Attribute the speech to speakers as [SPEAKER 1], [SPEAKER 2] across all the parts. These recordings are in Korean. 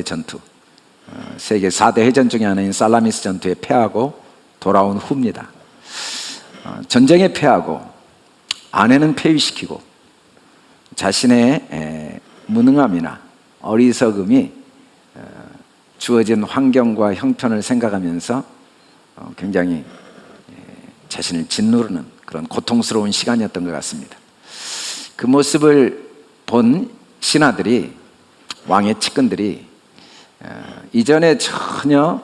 [SPEAKER 1] 전투, 세계 4대 해전 중에 하나인 살라미스 전투에 패하고 돌아온 후입니다. 전쟁에 패하고 아내는 폐위시키고 자신의 무능함이나 어리석음이 주어진 환경과 형편을 생각하면서 굉장히 자신을 짓누르는 그런 고통스러운 시간이었던 것 같습니다. 그 모습을 본 신하들이, 왕의 측근들이 이전에 전혀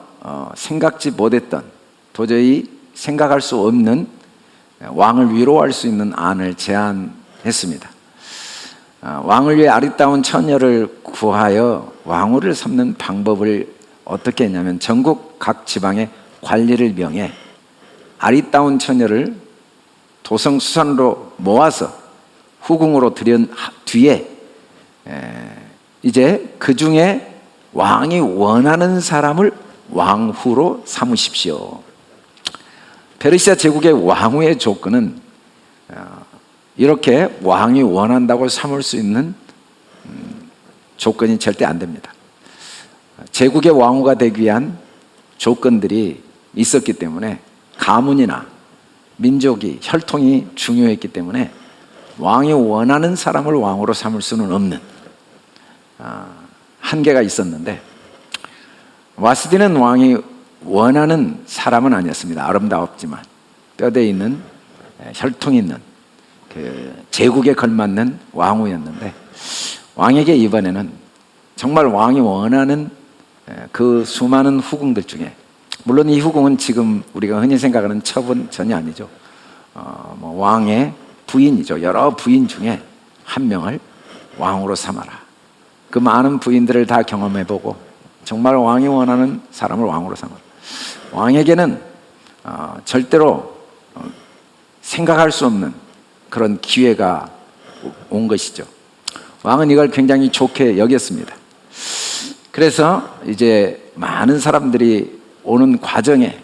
[SPEAKER 1] 생각지 못했던, 도저히 생각할 수 없는 왕을 위로할 수 있는 안을 제안했습니다. 왕을 위해 아리따운 처녀를 구하여 왕후를 삼는 방법을 어떻게 했냐면, 전국 각 지방의 관리를 명해 아리따운 처녀를 도성수산으로 모아서 후궁으로 들인 뒤에 이제 그 중에 왕이 원하는 사람을 왕후로 삼으십시오. 페르시아 제국의 왕후의 조건은 이렇게 왕이 원한다고 삼을 수 있는 조건이 절대 안 됩니다. 제국의 왕후가 되기 위한 조건들이 있었기 때문에, 가문이나 민족이, 혈통이 중요했기 때문에 왕이 원하는 사람을 왕으로 삼을 수는 없는 한계가 있었는데, 와스디는 왕이 원하는 사람은 아니었습니다. 아름다웠지만 뼈대 있는, 혈통이 있는 그 제국에 걸맞는 왕후였는데, 왕에게 이번에는 정말 왕이 원하는 그 수많은 후궁들 중에, 물론 이 후궁은 지금 우리가 흔히 생각하는 첩은 전혀 아니죠. 왕의 부인이죠. 여러 부인 중에 한 명을 왕으로 삼아라. 그 많은 부인들을 다 경험해보고 정말 왕이 원하는 사람을 왕으로 삼아라. 왕에게는 절대로 생각할 수 없는 그런 기회가 온 것이죠. 왕은 이걸 굉장히 좋게 여겼습니다. 그래서 이제 많은 사람들이 오는 과정에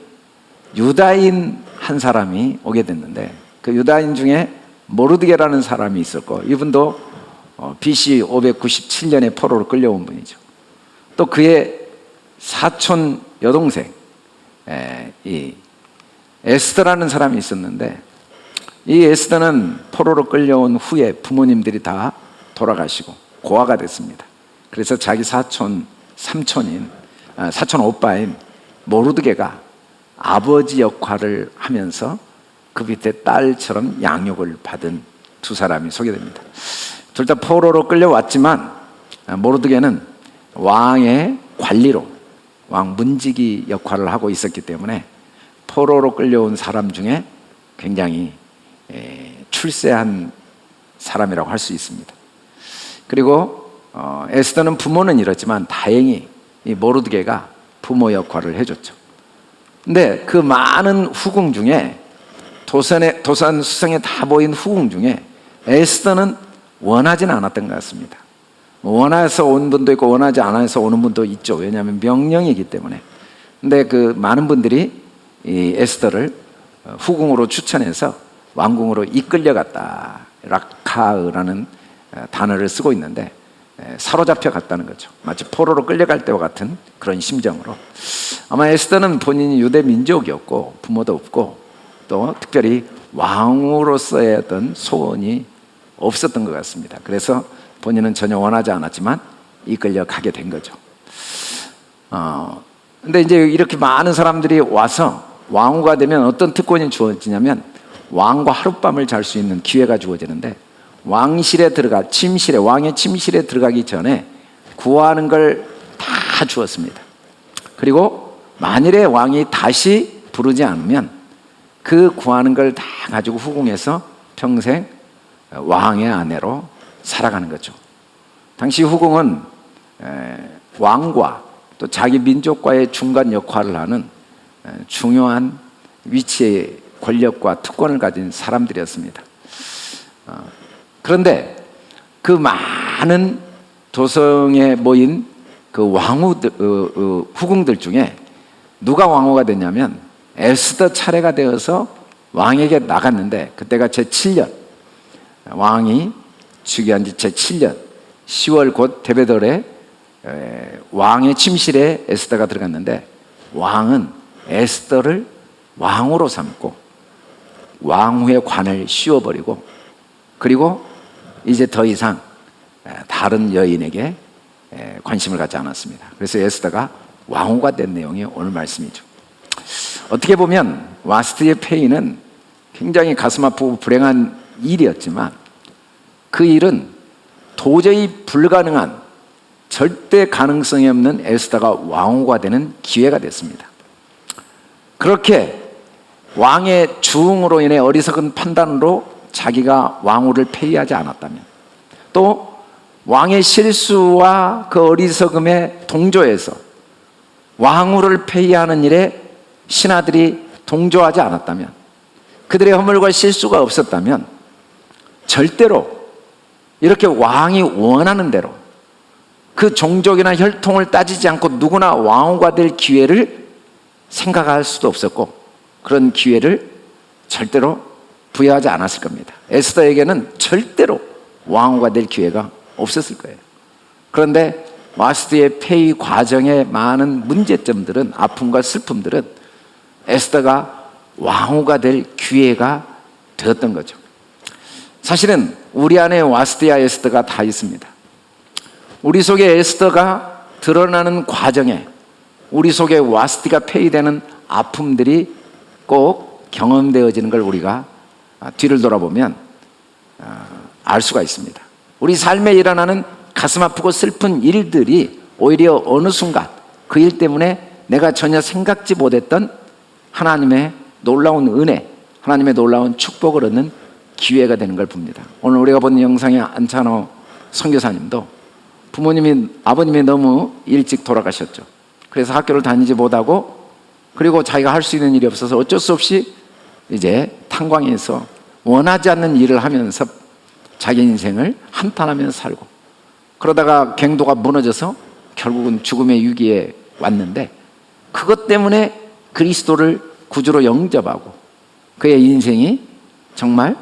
[SPEAKER 1] 유다인 한 사람이 오게 됐는데, 그 유다인 중에 모르드게라는 사람이 있었고, 이분도 BC 597년에 포로로 끌려온 분이죠. 또 그의 사촌 여동생 이 에스더라는 사람이 있었는데, 이 에스더는 포로로 끌려온 후에 부모님들이 다 돌아가시고 고아가 됐습니다. 그래서 자기 사촌 오빠인 모르드게가 아버지 역할을 하면서 그 밑에 딸처럼 양육을 받은 두 사람이 소개됩니다. 둘 다 포로로 끌려왔지만 모르드게는 왕의 관리로, 왕 문지기 역할을 하고 있었기 때문에 포로로 끌려온 사람 중에 굉장히 출세한 사람이라고 할 수 있습니다. 그리고 에스더는 부모는 이렇지만 다행히 이 모르드게가 부모 역할을 해줬죠. 근데 그 많은 후궁 중에, 도산 수성에 다 모인 후궁 중에 에스더는 원하지는 않았던 것 같습니다. 원해서 온 분도 있고 원하지 않아서 오는 분도 있죠. 왜냐하면 명령이기 때문에. 근데 그 많은 분들이 이 에스더를 후궁으로 추천해서 왕궁으로 이끌려갔다, 라카으라는 단어를 쓰고 있는데, 사로잡혀 갔다는 거죠. 마치 포로로 끌려갈 때와 같은 그런 심정으로. 아마 에스더는 본인이 유대 민족이었고 부모도 없고 또 특별히 왕으로서의 어떤 소원이 없었던 것 같습니다. 그래서 본인은 전혀 원하지 않았지만 이끌려 가게 된 거죠. 근데 이제 이렇게 많은 사람들이 와서 왕후가 되면 어떤 특권이 주어지냐면, 왕과 하룻밤을 잘 수 있는 기회가 주어지는데, 왕실에 왕의 침실에 들어가기 전에 구하는 걸 다 주었습니다. 그리고 만일에 왕이 다시 부르지 않으면 그 구하는 걸 다 가지고 후궁해서 평생 왕의 아내로 살아가는 거죠. 당시 후궁은 왕과 또 자기 민족과의 중간 역할을 하는 중요한 위치의 권력과 특권을 가진 사람들이었습니다. 그런데 그 많은 도성에 모인 그 후궁들 중에 누가 왕후가 됐냐면, 에스더 차례가 되어서 왕에게 나갔는데, 그때가 제7년, 왕이 즉위한 지 제7년 10월 곧 데베돌에 왕의 침실에 에스더가 들어갔는데 왕은 에스더를 왕으로 삼고 왕후의 관을 씌워버리고 그리고 이제 더 이상 다른 여인에게 관심을 갖지 않았습니다. 그래서 에스더가 왕후가 된 내용이 오늘 말씀이죠. 어떻게 보면 와스티의 폐위는 굉장히 가슴 아프고 불행한 일이었지만 그 일은 도저히 불가능한 절대 가능성이 없는 에스더가 왕후가 되는 기회가 됐습니다. 그렇게 왕의 주응으로 인해 어리석은 판단으로 자기가 왕후를 폐위하지 않았다면 또 왕의 실수와 그 어리석음에 동조해서 왕후를 폐위하는 일에 신하들이 동조하지 않았다면 그들의 허물과 실수가 없었다면 절대로 이렇게 왕이 원하는 대로 그 종족이나 혈통을 따지지 않고 누구나 왕후가 될 기회를 생각할 수도 없었고 그런 기회를 절대로 부여하지 않았을 겁니다. 에스더에게는 절대로 왕후가 될 기회가 없었을 거예요. 그런데 와스티의 폐위 과정의 많은 문제점들은 아픔과 슬픔들은 에스더가 왕후가 될 기회가 되었던 거죠. 사실은 우리 안에 와스티와 에스더가 다 있습니다. 우리 속에 에스더가 드러나는 과정에 우리 속에 와스티가 폐위되는 아픔들이 꼭 경험되어지는 걸 우리가 뒤를 돌아보면 알 수가 있습니다. 우리 삶에 일어나는 가슴 아프고 슬픈 일들이 오히려 어느 순간 그 일 때문에 내가 전혀 생각지 못했던 하나님의 놀라운 은혜, 하나님의 놀라운 축복을 얻는 기회가 되는 걸 봅니다. 오늘 우리가 본 영상의 안찬호 선교사님도 아버님이 너무 일찍 돌아가셨죠. 그래서 학교를 다니지 못하고 그리고 자기가 할 수 있는 일이 없어서 어쩔 수 없이 이제 탄광에서 원하지 않는 일을 하면서 자기 인생을 한탄하면서 살고 그러다가 갱도가 무너져서 결국은 죽음의 위기에 왔는데 그것 때문에 그리스도를 구주로 영접하고 그의 인생이 정말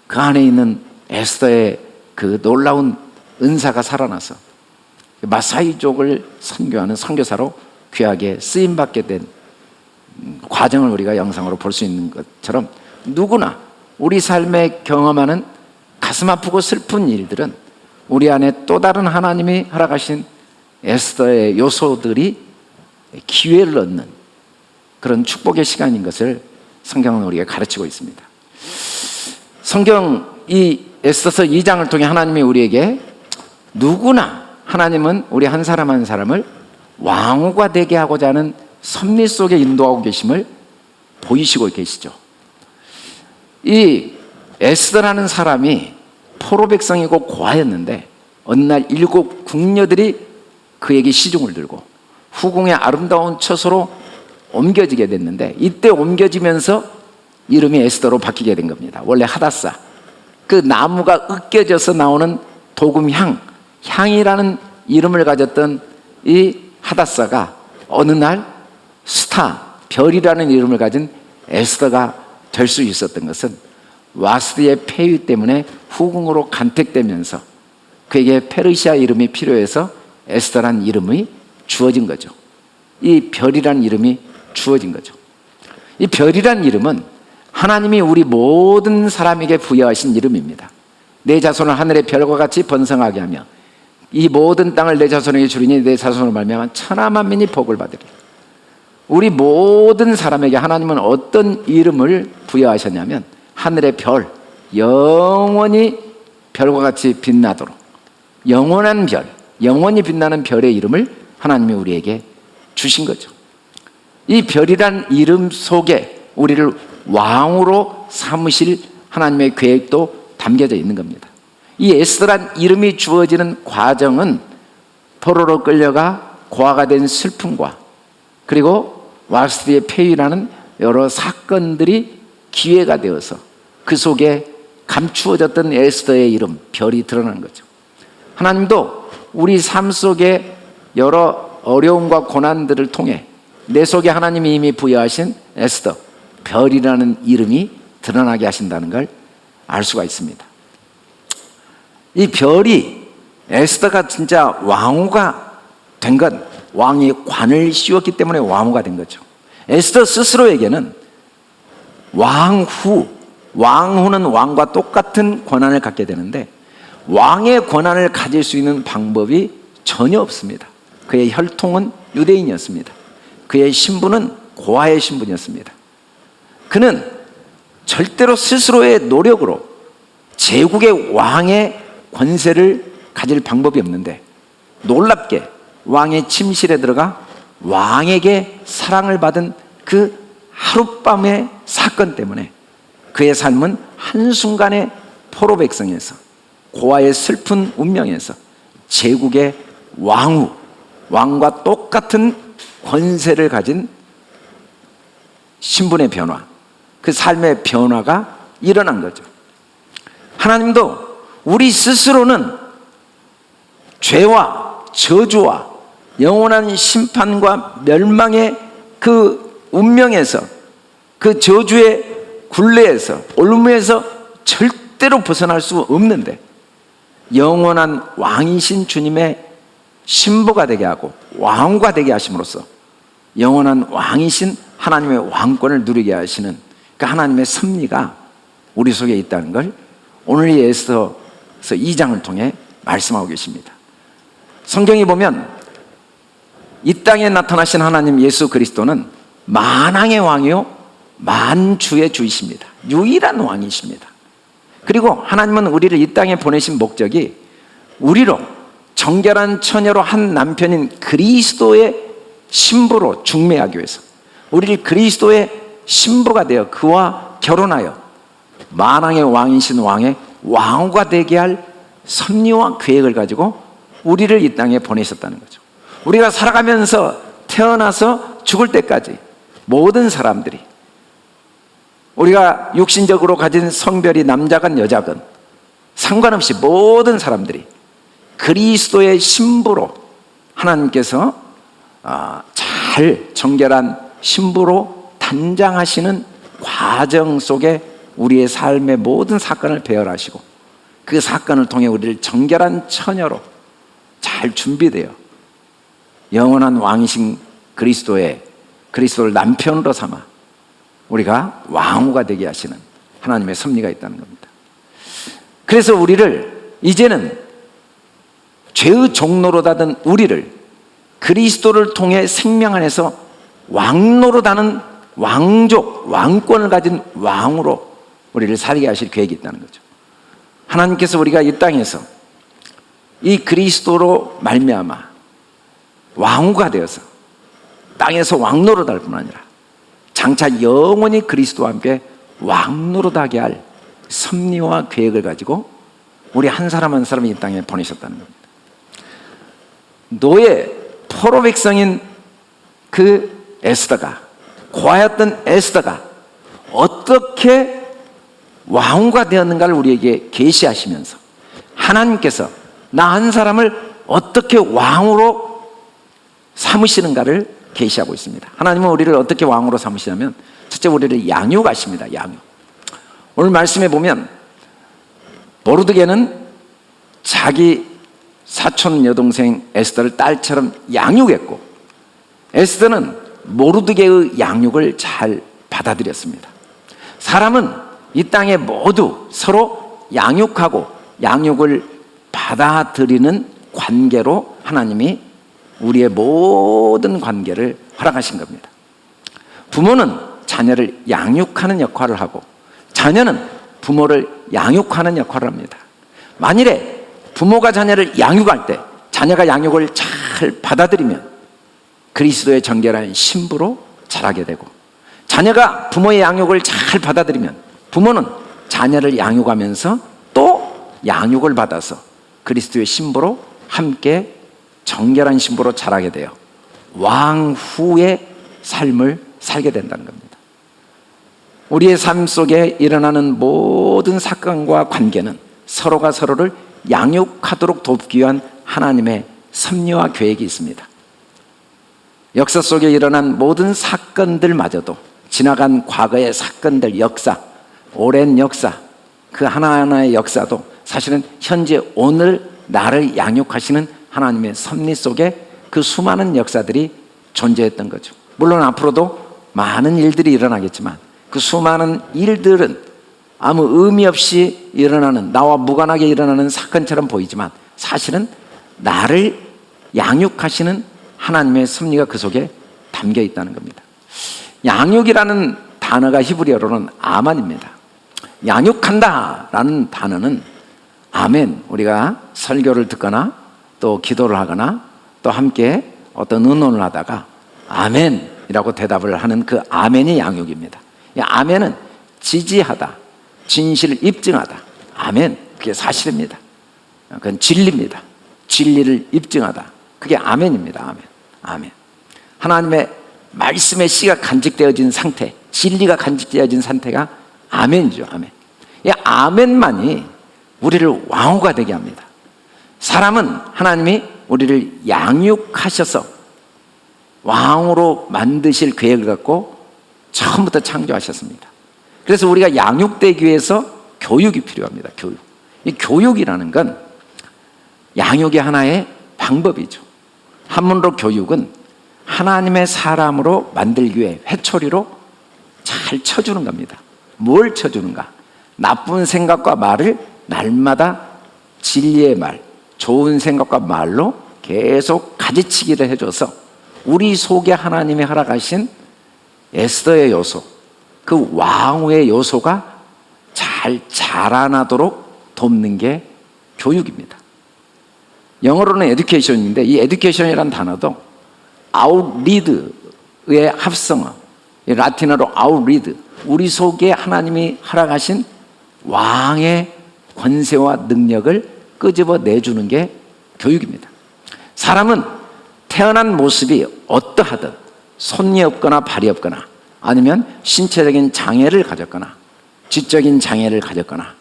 [SPEAKER 1] 그 안에 있는 에스더의 그 놀라운 은사가 살아나서 마사이족을 선교하는 선교사로 귀하게 쓰임받게 된 과정을 우리가 영상으로 볼 수 있는 것처럼 누구나 우리 삶에 경험하는 가슴 아프고 슬픈 일들은 우리 안에 또 다른 하나님이 허락하신 에스더의 요소들이 기회를 얻는 그런 축복의 시간인 것을 성경은 우리에게 가르치고 있습니다. 성경 이 에스더서 2장을 통해 하나님이 우리에게 누구나 하나님은 우리 한 사람 한 사람을 왕후가 되게 하고자 하는 섭리 속에 인도하고 계심을 보이시고 계시죠. 이 에스더라는 사람이 포로 백성이고 고아였는데 어느 날 7 궁녀들이 그에게 시중을 들고 후궁의 아름다운 처소로 옮겨지게 됐는데 이때 옮겨지면서 이름이 에스더로 바뀌게 된 겁니다. 원래 하닷사, 그 나무가 으깨져서 나오는 도금 향이라는 이름을 가졌던 이 하닷사가 어느 날 스타, 별이라는 이름을 가진 에스더가 될 수 있었던 것은 와스티의 폐위 때문에 후궁으로 간택되면서 그에게 페르시아 이름이 필요해서 에스더란 이름이 주어진 거죠. 이 별이란 이름이 주어진 거죠. 이 별이란 이름은 하나님이 우리 모든 사람에게 부여하신 이름입니다. 내 자손을 하늘의 별과 같이 번성하게 하며 이 모든 땅을 내 자손에게 주리니 내 자손을 말미암아 천하 만민이 복을 받으리라. 우리 모든 사람에게 하나님은 어떤 이름을 부여하셨냐면 하늘의 별, 영원히 별과 같이 빛나도록 영원한 별, 영원히 빛나는 별의 이름을 하나님이 우리에게 주신 거죠. 이 별이란 이름 속에 우리를 왕으로 삼으실 하나님의 계획도 담겨져 있는 겁니다. 이 에스더란 이름이 주어지는 과정은 포로로 끌려가 고아가 된 슬픔과 그리고 와스티의 폐위라는 여러 사건들이 기회가 되어서 그 속에 감추어졌던 에스더의 이름, 별이 드러나는 거죠. 하나님도 우리 삶 속에 여러 어려움과 고난들을 통해 내 속에 하나님이 이미 부여하신 에스더, 별이라는 이름이 드러나게 하신다는 걸 알 수가 있습니다. 이 별이 에스더가 진짜 왕후가 된 것, 왕이 관을 씌웠기 때문에 왕후가 된 거죠. 에스더 스스로에게는 왕후는 왕과 똑같은 권한을 갖게 되는데 왕의 권한을 가질 수 있는 방법이 전혀 없습니다. 그의 혈통은 유대인이었습니다. 그의 신분은 고아의 신분이었습니다. 그는 절대로 스스로의 노력으로 제국의 왕의 권세를 가질 방법이 없는데 놀랍게 왕의 침실에 들어가 왕에게 사랑을 받은 그 하룻밤의 사건 때문에 그의 삶은 한순간에 포로 백성에서 고아의 슬픈 운명에서 제국의 왕과 똑같은 권세를 가진 신분의 변화, 그 삶의 변화가 일어난 거죠. 하나님도 우리 스스로는 죄와 저주와 영원한 심판과 멸망의 그 운명에서, 그 저주의 굴레에서, 올무에서 절대로 벗어날 수 없는데 영원한 왕이신 주님의 신부가 되게 하고 왕후가 되게 하심으로써 영원한 왕이신 하나님의 왕권을 누리게 하시는 그 하나님의 섭리가 우리 속에 있다는 걸 오늘 이 에스더서 2장을 통해 말씀하고 계십니다. 성경에 보면 이 땅에 나타나신 하나님 예수 그리스도는 만왕의 왕이요 만주의 주이십니다. 유일한 왕이십니다. 그리고 하나님은 우리를 이 땅에 보내신 목적이 우리로 정결한 처녀로 한 남편인 그리스도의 신부로 중매하기 위해서 우리를 그리스도의 신부가 되어 그와 결혼하여 만왕의 왕이신 왕의 왕후가 되게 할 섭리와 계획을 가지고 우리를 이 땅에 보내셨다는 거죠. 우리가 살아가면서 태어나서 죽을 때까지 모든 사람들이 우리가 육신적으로 가진 성별이 남자건 여자건 상관없이 모든 사람들이 그리스도의 신부로 하나님께서 잘 정결한 신부로 단장하시는 과정 속에 우리의 삶의 모든 사건을 배열하시고 그 사건을 통해 우리를 정결한 처녀로 잘 준비되어 영원한 왕이신 그리스도를 남편으로 삼아 우리가 왕후가 되게 하시는 하나님의 섭리가 있다는 겁니다. 그래서 우리를 이제는 죄의 종노릇하던 우리를 그리스도를 통해 생명 안에서 왕노릇하는 왕족, 왕권을 가진 왕으로 우리를 살게 하실 계획이 있다는 거죠. 하나님께서 우리가 이 땅에서 이 그리스도로 말미암아 왕후가 되어서 땅에서 왕노릇할 뿐 아니라 장차 영원히 그리스도와 함께 왕노릇하게 할 섭리와 계획을 가지고 우리 한 사람 한 사람이 이 땅에 보내셨다는 겁니다. 노예 포로 백성인 그 에스더가, 고아였던 에스더가 어떻게 왕후가 되었는가를 우리에게 계시하시면서 하나님께서 나 한 사람을 어떻게 왕으로 삼으시는가를 계시하고 있습니다. 하나님은 우리를 어떻게 왕으로 삼으시냐면 첫째 우리를 양육하십니다. 양육. 오늘 말씀에 보면 모르드게는 자기 사촌 여동생 에스더를 딸처럼 양육했고 에스더는 모르드게의 양육을 잘 받아들였습니다. 사람은 이 땅에 모두 서로 양육하고 양육을 받아들이는 관계로 하나님이 우리의 모든 관계를 허락하신 겁니다. 부모는 자녀를 양육하는 역할을 하고 자녀는 부모를 양육하는 역할을 합니다. 만일에 부모가 자녀를 양육할 때 자녀가 양육을 잘 받아들이면 그리스도의 정결한 신부로 자라게 되고 자녀가 부모의 양육을 잘 받아들이면 부모는 자녀를 양육하면서 또 양육을 받아서 그리스도의 신부로 함께 정결한 신부로 자라게 되어 왕후의 삶을 살게 된다는 겁니다. 우리의 삶 속에 일어나는 모든 사건과 관계는 서로가 서로를 양육하도록 돕기 위한 하나님의 섭리와 계획이 있습니다. 역사 속에 일어난 모든 사건들마저도 지나간 과거의 사건들, 역사, 오랜 역사, 그 하나하나의 역사도 사실은 현재 오늘 나를 양육하시는 하나님의 섭리 속에 그 수많은 역사들이 존재했던 거죠. 물론 앞으로도 많은 일들이 일어나겠지만 그 수많은 일들은 아무 의미 없이 일어나는, 나와 무관하게 일어나는 사건처럼 보이지만 사실은 나를 양육하시는 하나님의 섭리가 그 속에 담겨 있다는 겁니다. 양육이라는 단어가 히브리어로는 아만입니다. 양육한다라는 단어는 아멘, 우리가 설교를 듣거나 또 기도를 하거나 또 함께 어떤 의논을 하다가 아멘이라고 대답을 하는 그 아멘이 양육입니다. 이 아멘은 지지하다, 진실을 입증하다. 아멘, 그게 사실입니다. 그건 진리입니다. 진리를 입증하다. 그게 아멘입니다. 아멘. 아멘. 하나님의 말씀의 씨가 간직되어진 상태, 진리가 간직되어진 상태가 아멘이죠. 아멘. 이 아멘만이 우리를 왕후가 되게 합니다. 사람은 하나님이 우리를 양육하셔서 왕으로 만드실 계획을 갖고 처음부터 창조하셨습니다. 그래서 우리가 양육되기 위해서 교육이 필요합니다. 교육. 이 교육이라는 건 양육의 하나의 방법이죠. 한문으로 교육은 하나님의 사람으로 만들기 위해 회초리로 잘 쳐주는 겁니다. 뭘 쳐주는가? 나쁜 생각과 말을 날마다 진리의 말, 좋은 생각과 말로 계속 가지치기를 해줘서 우리 속에 하나님이 허락하신 에스더의 요소, 그 왕후의 요소가 잘 자라나도록 돕는 게 교육입니다. 영어로는 education인데 이 education이라는 단어도 outread의 합성어, 라틴어로 outread, 우리 속에 하나님이 허락하신 왕의 권세와 능력을 끄집어 내주는 게 교육입니다. 사람은 태어난 모습이 어떠하든 손이 없거나 발이 없거나 아니면 신체적인 장애를 가졌거나 지적인 장애를 가졌거나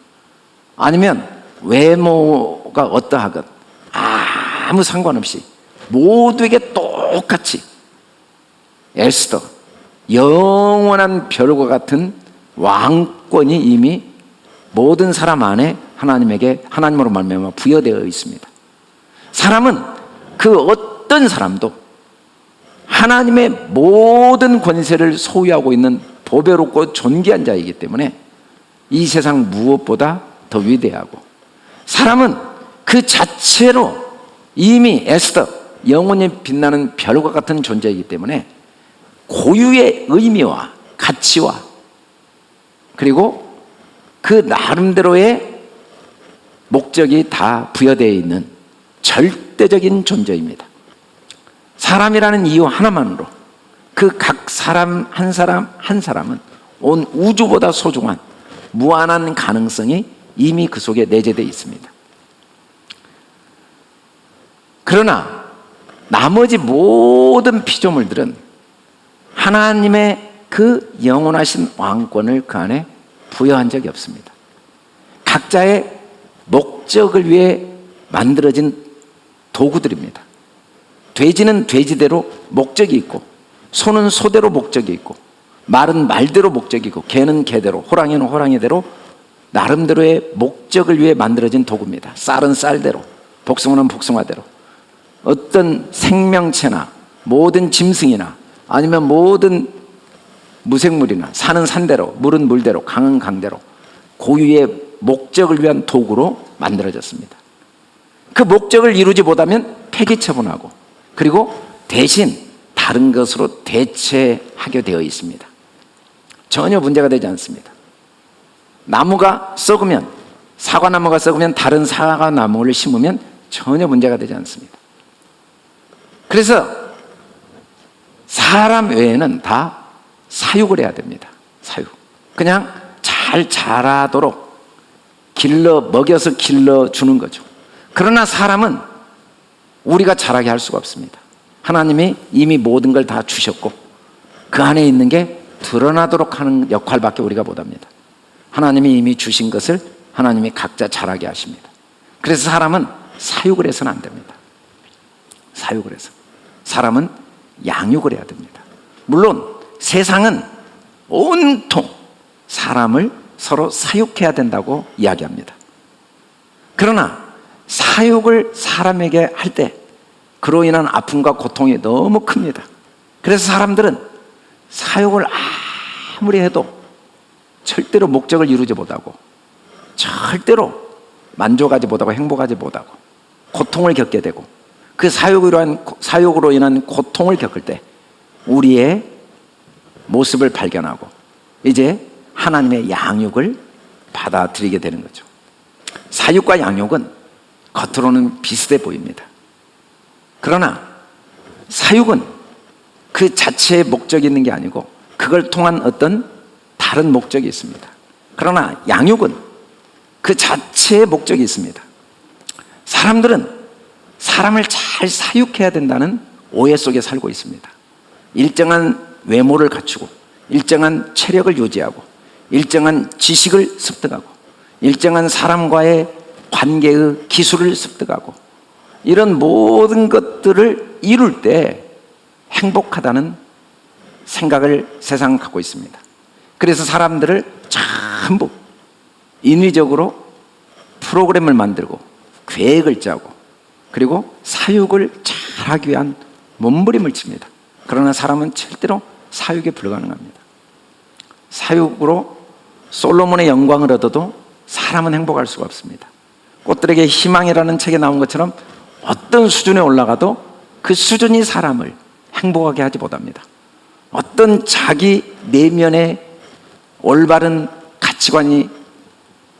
[SPEAKER 1] 아니면 외모가 어떠하건 아무 상관없이 모두에게 똑같이 에스더, 영원한 별과 같은 왕권이 이미 모든 사람 안에 하나님에게 하나님으로 말미암아 부여되어 있습니다. 사람은 그 어떤 사람도 하나님의 모든 권세를 소유하고 있는 보배롭고 존귀한 자이기 때문에 이 세상 무엇보다 더 위대하고, 사람은 그 자체로 이미 에스더, 영원히 빛나는 별과 같은 존재이기 때문에 고유의 의미와 가치와 그리고 그 나름대로의 목적이 다 부여되어 있는 절대적인 존재입니다. 사람이라는 이유 하나만으로 그 각 사람 한 사람은 온 우주보다 소중한 무한한 가능성이 이미 그 속에 내재되어 있습니다. 그러나 나머지 모든 피조물들은 하나님의 그 영원하신 왕권을 그 안에 부여한 적이 없습니다. 각자의 목적을 위해 만들어진 도구들입니다. 돼지는 돼지대로 목적이 있고, 소는 소대로 목적이 있고, 말은 말대로 목적이 있고, 개는 개대로, 호랑이는 호랑이대로 나름대로의 목적을 위해 만들어진 도구입니다. 쌀은 쌀대로, 복숭아는 복숭아대로. 어떤 생명체나 모든 짐승이나 아니면 모든 무생물이나 산은 산대로, 물은 물대로, 강은 강대로 고유의 목적을 위한 도구로 만들어졌습니다. 그 목적을 이루지 못하면 폐기 처분하고, 그리고 대신 다른 것으로 대체하게 되어 있습니다. 전혀 문제가 되지 않습니다. 나무가 썩으면, 사과나무가 썩으면 다른 사과나무를 심으면 전혀 문제가 되지 않습니다. 그래서 사람 외에는 다 사육을 해야 됩니다. 사육. 그냥 잘 자라도록 먹여서 길러주는 거죠. 그러나 사람은 우리가 자라게 할 수가 없습니다. 하나님이 이미 모든 걸 다 주셨고 그 안에 있는 게 드러나도록 하는 역할밖에 우리가 못합니다. 하나님이 이미 주신 것을 하나님이 각자 자라게 하십니다. 그래서 사람은 사육을 해서는 안 됩니다. 사육을 해서. 사람은 양육을 해야 됩니다. 물론 세상은 온통 사람을 서로 사육해야 된다고 이야기합니다. 그러나 사육을 사람에게 할 때 그로 인한 아픔과 고통이 너무 큽니다. 그래서 사람들은 사육을 아무리 해도 절대로 목적을 이루지 못하고, 절대로 만족하지 못하고 행복하지 못하고 고통을 겪게 되고, 그 사육으로 인한 고통을 겪을 때 우리의 모습을 발견하고 이제 하나님의 양육을 받아들이게 되는 거죠. 사육과 양육은 겉으로는 비슷해 보입니다. 그러나 사육은 그 자체의 목적이 있는 게 아니고 그걸 통한 어떤 다른 목적이 있습니다. 그러나 양육은 그 자체의 목적이 있습니다. 사람들은 사람을 잘 사육해야 된다는 오해 속에 살고 있습니다. 일정한 외모를 갖추고, 일정한 체력을 유지하고, 일정한 지식을 습득하고, 일정한 사람과의 관계의 기술을 습득하고, 이런 모든 것들을 이룰 때 행복하다는 생각을 세상은 갖고 있습니다. 그래서 사람들을 전부 인위적으로 프로그램을 만들고 계획을 짜고 그리고 사육을 잘하기 위한 몸부림을 칩니다. 그러나 사람은 절대로 사육에 불가능합니다. 사육으로 솔로몬의 영광을 얻어도 사람은 행복할 수가 없습니다. 꽃들에게 희망이라는 책에 나온 것처럼 어떤 수준에 올라가도 그 수준이 사람을 행복하게 하지 못합니다. 어떤 자기 내면의 올바른 가치관이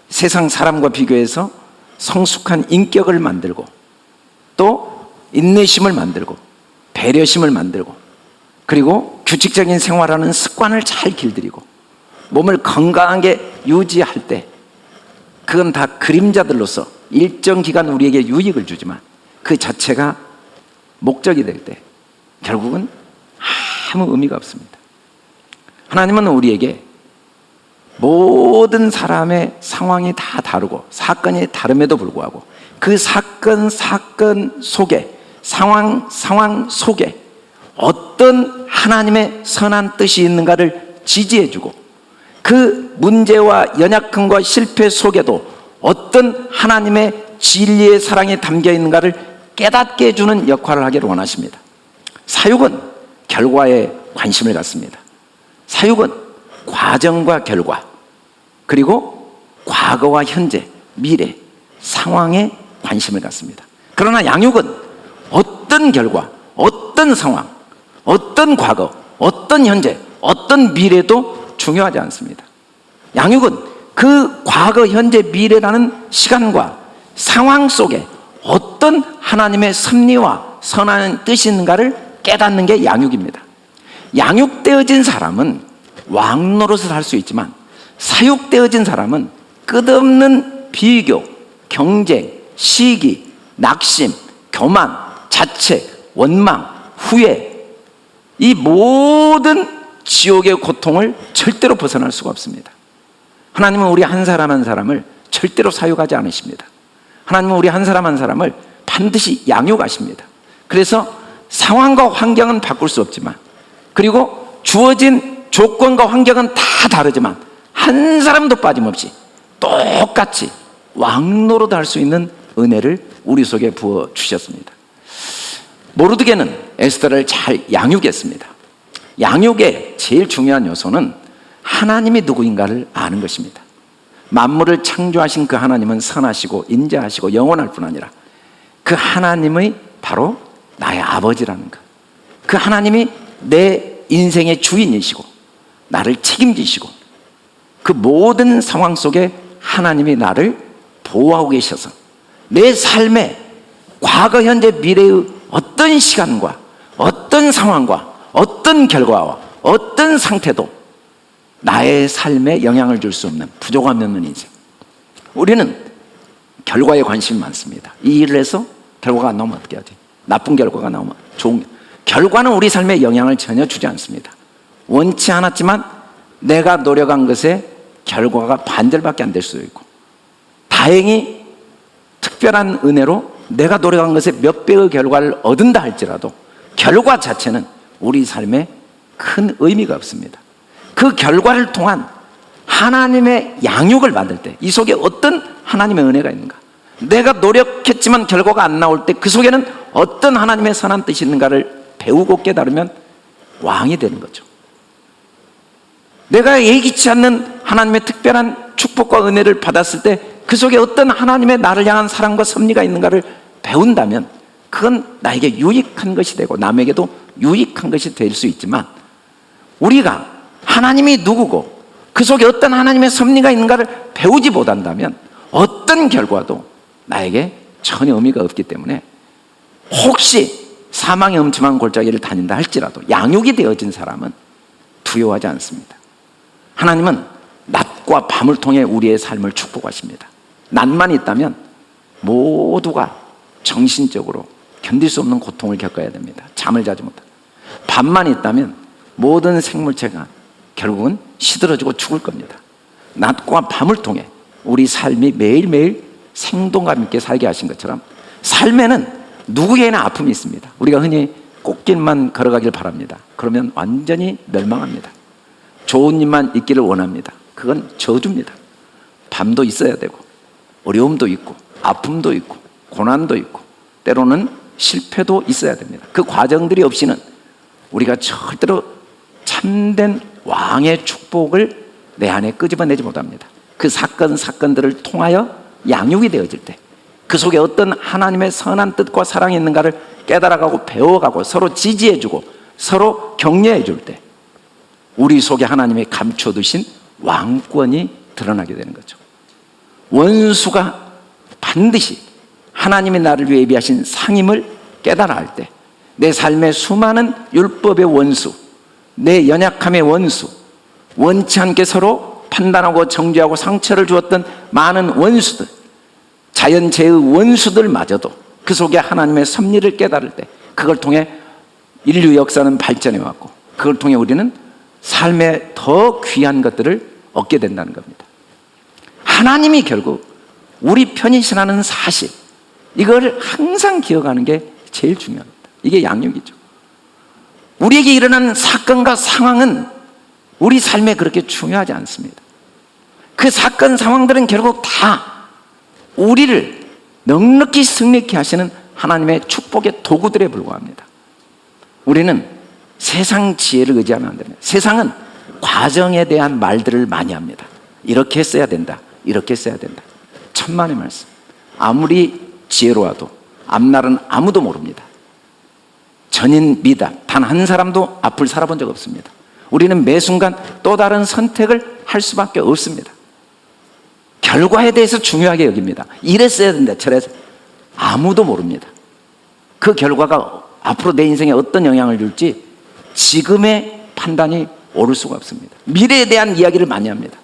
[SPEAKER 1] 세상 사람과 비교해서 성숙한 인격을 만들고 또 인내심을 만들고 배려심을 만들고 그리고 규칙적인 생활하는 습관을 잘 길들이고 몸을 건강하게 유지할 때 그건 다 그림자들로서 일정 기간 우리에게 유익을 주지만 그 자체가 목적이 될 때 결국은 아무 의미가 없습니다. 하나님은 우리에게 모든 사람의 상황이 다 다르고 사건이 다름에도 불구하고 그 사건 속에 상황 속에 어떤 하나님의 선한 뜻이 있는가를 지지해주고 그 문제와 연약함과 실패 속에도 어떤 하나님의 진리의 사랑이 담겨 있는가를 깨닫게 해주는 역할을 하기를 원하십니다. 사육은 결과에 관심을 갖습니다. 사육은 과정과 결과 그리고 과거와 현재, 미래, 상황에 관심을 갖습니다. 그러나 양육은 어떤 결과, 어떤 상황, 어떤 과거, 어떤 현재, 어떤 미래도 중요하지 않습니다. 양육은 그 과거, 현재, 미래라는 시간과 상황 속에 어떤 하나님의 섭리와 선한 뜻이 있는가를 깨닫는 게 양육입니다. 양육되어진 사람은 왕 노릇을 할 수 있지만 사육되어진 사람은 끝없는 비교, 경쟁, 시기, 낙심, 교만, 자책, 원망, 후회 이 모든 지옥의 고통을 절대로 벗어날 수가 없습니다. 하나님은 우리 한 사람 한 사람을 절대로 사육하지 않으십니다. 하나님은 우리 한 사람 한 사람을 반드시 양육하십니다. 그래서 상황과 환경은 바꿀 수 없지만 그리고 주어진 조건과 환경은 다 다르지만 한 사람도 빠짐없이 똑같이 왕노릇 할 수 있는 은혜를 우리 속에 부어주셨습니다. 모르드게는 에스더를 잘 양육했습니다. 양육의 제일 중요한 요소는 하나님이 누구인가를 아는 것입니다. 만물을 창조하신 그 하나님은 선하시고 인자하시고 영원할 뿐 아니라 그 하나님의 바로 나의 아버지라는 것, 그 하나님이 내 인생의 주인이시고 나를 책임지시고 그 모든 상황 속에 하나님이 나를 보호하고 계셔서 내 삶의 과거, 현재, 미래의 어떤 시간과 어떤 상황과 어떤 결과와 어떤 상태도 나의 삶에 영향을 줄 수 없는 부족함이 없는 인생. 우리는 결과에 관심이 많습니다. 이 일을 해서 결과가 안 나오면 어떻게 하지? 나쁜 결과가 나오면 좋은 결과는 우리 삶에 영향을 전혀 주지 않습니다. 원치 않았지만 내가 노력한 것에 결과가 반절밖에 안 될 수도 있고 다행히 특별한 은혜로 내가 노력한 것에 몇 배의 결과를 얻은다 할지라도 결과 자체는 우리 삶에 큰 의미가 없습니다. 그 결과를 통한 하나님의 양육을 받을 때 이 속에 어떤 하나님의 은혜가 있는가? 내가 노력했지만 결과가 안 나올 때 그 속에는 어떤 하나님의 선한 뜻이 있는가를 배우고 깨달으면 왕이 되는 거죠. 내가 예기치 않는 하나님의 특별한 축복과 은혜를 받았을 때 그 속에 어떤 하나님의 나를 향한 사랑과 섭리가 있는가를 배운다면 그건 나에게 유익한 것이 되고 남에게도 유익한 것이 될 수 있지만, 우리가 하나님이 누구고 그 속에 어떤 하나님의 섭리가 있는가를 배우지 못한다면 어떤 결과도 나에게 전혀 의미가 없기 때문에, 혹시 사망의 음침한 골짜기를 다닌다 할지라도 양육이 되어진 사람은 두려워하지 않습니다. 하나님은 낮과 밤을 통해 우리의 삶을 축복하십니다. 낮만 있다면 모두가 정신적으로 견딜 수 없는 고통을 겪어야 됩니다. 잠을 자지 못하고. 밤만 있다면 모든 생물체가 결국은 시들어지고 죽을 겁니다. 낮과 밤을 통해 우리 삶이 매일매일 생동감 있게 살게 하신 것처럼 삶에는 누구에게나 아픔이 있습니다. 우리가 흔히 꽃길만 걸어가길 바랍니다. 그러면 완전히 멸망합니다. 좋은 일만 있기를 원합니다. 그건 저주입니다. 밤도 있어야 되고 어려움도 있고 아픔도 있고 고난도 있고 때로는 실패도 있어야 됩니다. 그 과정들이 없이는 우리가 절대로 참된 왕의 축복을 내 안에 끄집어내지 못합니다. 그 사건들을 통하여 양육이 되어질 때 그 속에 어떤 하나님의 선한 뜻과 사랑이 있는가를 깨달아가고 배워가고 서로 지지해주고 서로 격려해줄 때 우리 속에 하나님이 감춰두신 왕권이 드러나게 되는 거죠. 원수가 반드시 하나님이 나를 위해 예비하신 상임을 깨달아 할 때 내 삶의 수많은 율법의 원수, 내 연약함의 원수, 원치 않게 서로 판단하고 정죄하고 상처를 주었던 많은 원수들, 자연재해의 원수들마저도 그 속에 하나님의 섭리를 깨달을 때 그걸 통해 인류 역사는 발전해 왔고 그걸 통해 우리는 삶에 더 귀한 것들을 얻게 된다는 겁니다. 하나님이 결국 우리 편이시라는 사실, 이걸 항상 기억하는 게 제일 중요합니다. 이게 양육이죠. 우리에게 일어나는 사건과 상황은 우리 삶에 그렇게 중요하지 않습니다. 그 사건 상황들은 결국 다 우리를 넉넉히 승리케 하시는 하나님의 축복의 도구들에 불과합니다. 우리는 세상 지혜를 의지하면 안 됩니다. 세상은 과정에 대한 말들을 많이 합니다. 이렇게 했어야 된다, 이렇게 했어야 된다. 천만의 말씀. 아무리 지혜로워도 앞날은 아무도 모릅니다. 전인 미답, 단 한 사람도 앞을 살아본 적 없습니다. 우리는 매 순간 또 다른 선택을 할 수밖에 없습니다. 결과에 대해서 중요하게 여깁니다. 이랬어야 된다, 저랬어야 된다. 아무도 모릅니다. 그 결과가 앞으로 내 인생에 어떤 영향을 줄지 지금의 판단이 옳을 수가 없습니다. 미래에 대한 이야기를 많이 합니다.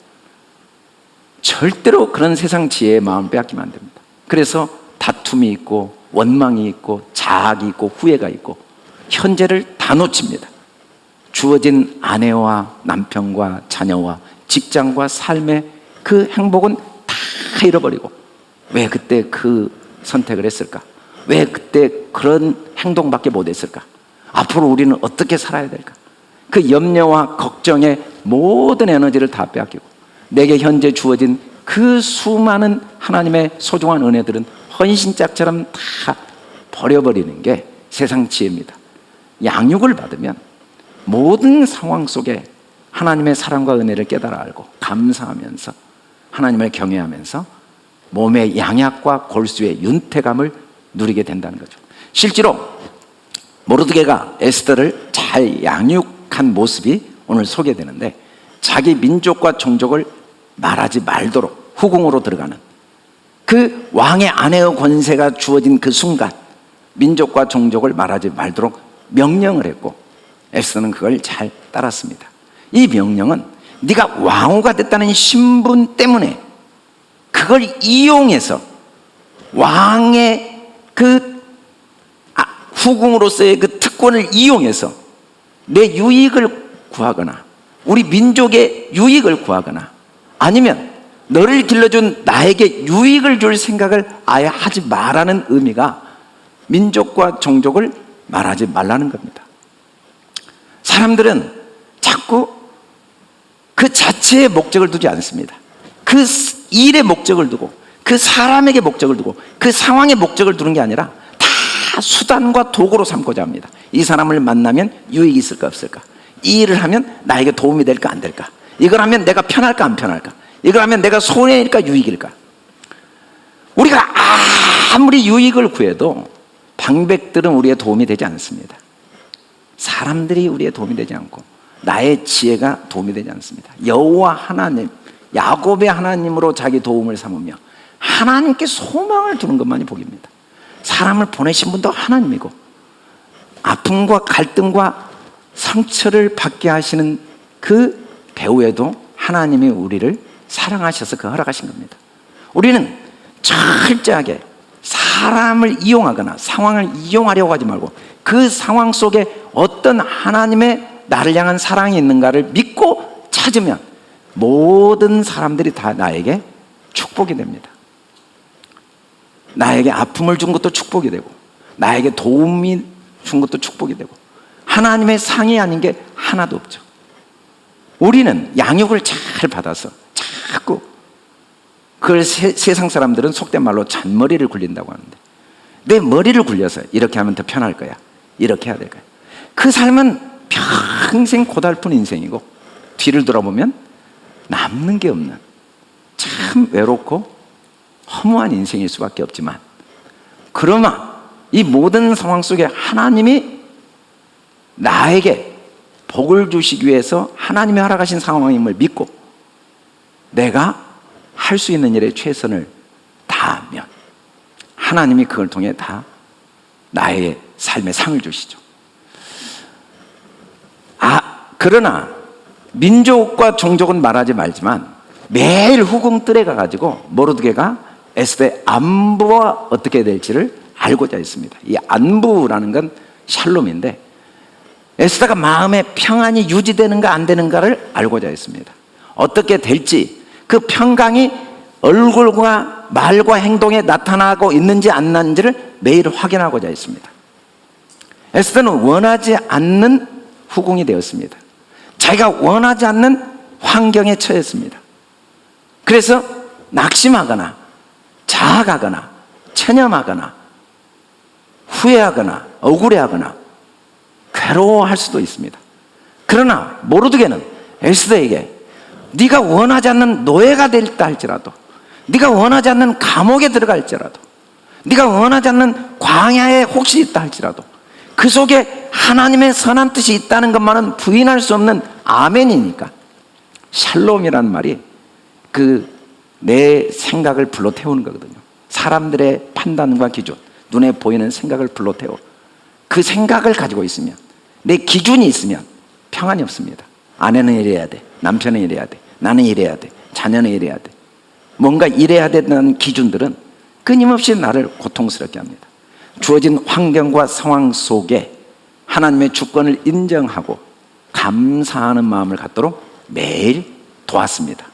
[SPEAKER 1] 절대로 그런 세상 지혜의 마음을 빼앗기면 안 됩니다. 그래서 다툼이 있고 원망이 있고 자학이 있고 후회가 있고 현재를 다 놓칩니다. 주어진 아내와 남편과 자녀와 직장과 삶의 그 행복은 다 잃어버리고 왜 그때 그 선택을 했을까? 왜 그때 그런 행동밖에 못했을까? 앞으로 우리는 어떻게 살아야 될까? 그 염려와 걱정에 모든 에너지를 다 빼앗기고 내게 현재 주어진 그 수많은 하나님의 소중한 은혜들은 헌신짝처럼 다 버려버리는 게 세상 지혜입니다. 양육을 받으면 모든 상황 속에 하나님의 사랑과 은혜를 깨달아 알고 감사하면서 하나님을 경외하면서 몸의 양약과 골수의 윤택함을 누리게 된다는 거죠. 실제로 모르드게가 에스더를 잘 양육한 모습이 오늘 소개되는데, 자기 민족과 종족을 말하지 말도록 후궁으로 들어가는 그 왕의 아내의 권세가 주어진 그 순간 민족과 종족을 말하지 말도록 명령을 했고 에스더는 그걸 잘 따랐습니다. 이 명령은 네가 왕후가 됐다는 신분 때문에 그걸 이용해서 왕의 그 후궁으로서의 그 특권을 이용해서 내 유익을 구하거나 우리 민족의 유익을 구하거나 아니면 너를 길러준 나에게 유익을 줄 생각을 아예 하지 말라는 의미가 민족과 종족을 말하지 말라는 겁니다. 사람들은 자꾸 그 자체의 목적을 두지 않습니다. 그 일의 목적을 두고 그 사람에게 목적을 두고 그 상황에 목적을 두는 게 아니라 다 수단과 도구로 삼고자 합니다. 이 사람을 만나면 유익이 있을까 없을까? 이 일을 하면 나에게 도움이 될까 안 될까? 이걸 하면 내가 편할까 안 편할까? 이걸 하면 내가 손해일까 유익일까? 우리가 아무리 유익을 구해도 방백들은 우리의 도움이 되지 않습니다. 사람들이 우리의 도움이 되지 않고 나의 지혜가 도움이 되지 않습니다. 여호와 하나님, 야곱의 하나님으로 자기 도움을 삼으며 하나님께 소망을 두는 것만이 복입니다. 사람을 보내신 분도 하나님이고 아픔과 갈등과 상처를 받게 하시는 그 배후에도 하나님이 우리를 사랑하셔서 그 허락하신 겁니다. 우리는 철저하게 사람을 이용하거나 상황을 이용하려고 하지 말고 그 상황 속에 어떤 하나님의 나를 향한 사랑이 있는가를 믿고 찾으면 모든 사람들이 다 나에게 축복이 됩니다. 나에게 아픔을 준 것도 축복이 되고 나에게 도움이 준 것도 축복이 되고 하나님의 상이 아닌 게 하나도 없죠. 우리는 양육을 잘 받아서 자꾸 그걸 세상 사람들은 속된 말로 잔머리를 굴린다고 하는데 내 머리를 굴려서 이렇게 하면 더 편할 거야, 이렇게 해야 될 거야. 그 삶은 평생 고달픈 인생이고 뒤를 돌아보면 남는 게 없는 참 외롭고 허무한 인생일 수밖에 없지만 그러나 이 모든 상황 속에 하나님이 나에게 복을 주시기 위해서 하나님이 허락하신 상황임을 믿고 내가 할 수 있는 일에 최선을 다하면 하나님이 그걸 통해 다 나의 삶의 상을 주시죠. 그러나 민족과 종족은 말하지 말지만 매일 후궁뜰에 가가지고 모르드게가 에스더의 안부와 어떻게 될지를 알고자 했습니다. 이 안부라는 건 샬롬인데 에스더가 마음의 평안이 유지되는가 안 되는가를 알고자 했습니다. 어떻게 될지 그 평강이 얼굴과 말과 행동에 나타나고 있는지 안 나는지를 매일 확인하고자 했습니다. 에스더는 원하지 않는 후궁이 되었습니다. 자기가 원하지 않는 환경에 처했습니다. 그래서 낙심하거나 자학하거나 체념하거나 후회하거나 억울해하거나 괴로워할 수도 있습니다. 그러나 모르드게는 에스더에게 네가 원하지 않는 노예가 될다 할지라도 네가 원하지 않는 감옥에 들어갈지라도 네가 원하지 않는 광야에 혹시 있다 할지라도 그 속에 하나님의 선한 뜻이 있다는 것만은 부인할 수 없는 아멘이니까 샬롬이라는 말이 내 생각을 불러 태우는 거거든요. 사람들의 판단과 기준, 눈에 보이는 생각을 불러 태워 그 생각을 가지고 있으면 내 기준이 있으면 평안이 없습니다. 아내는 이래야 돼, 남편은 이래야 돼, 나는 이래야 돼, 자녀는 이래야 돼. 뭔가 이래야 된다는 기준들은 끊임없이 나를 고통스럽게 합니다. 주어진 환경과 상황 속에 하나님의 주권을 인정하고 감사하는 마음을 갖도록 매일 도왔습니다.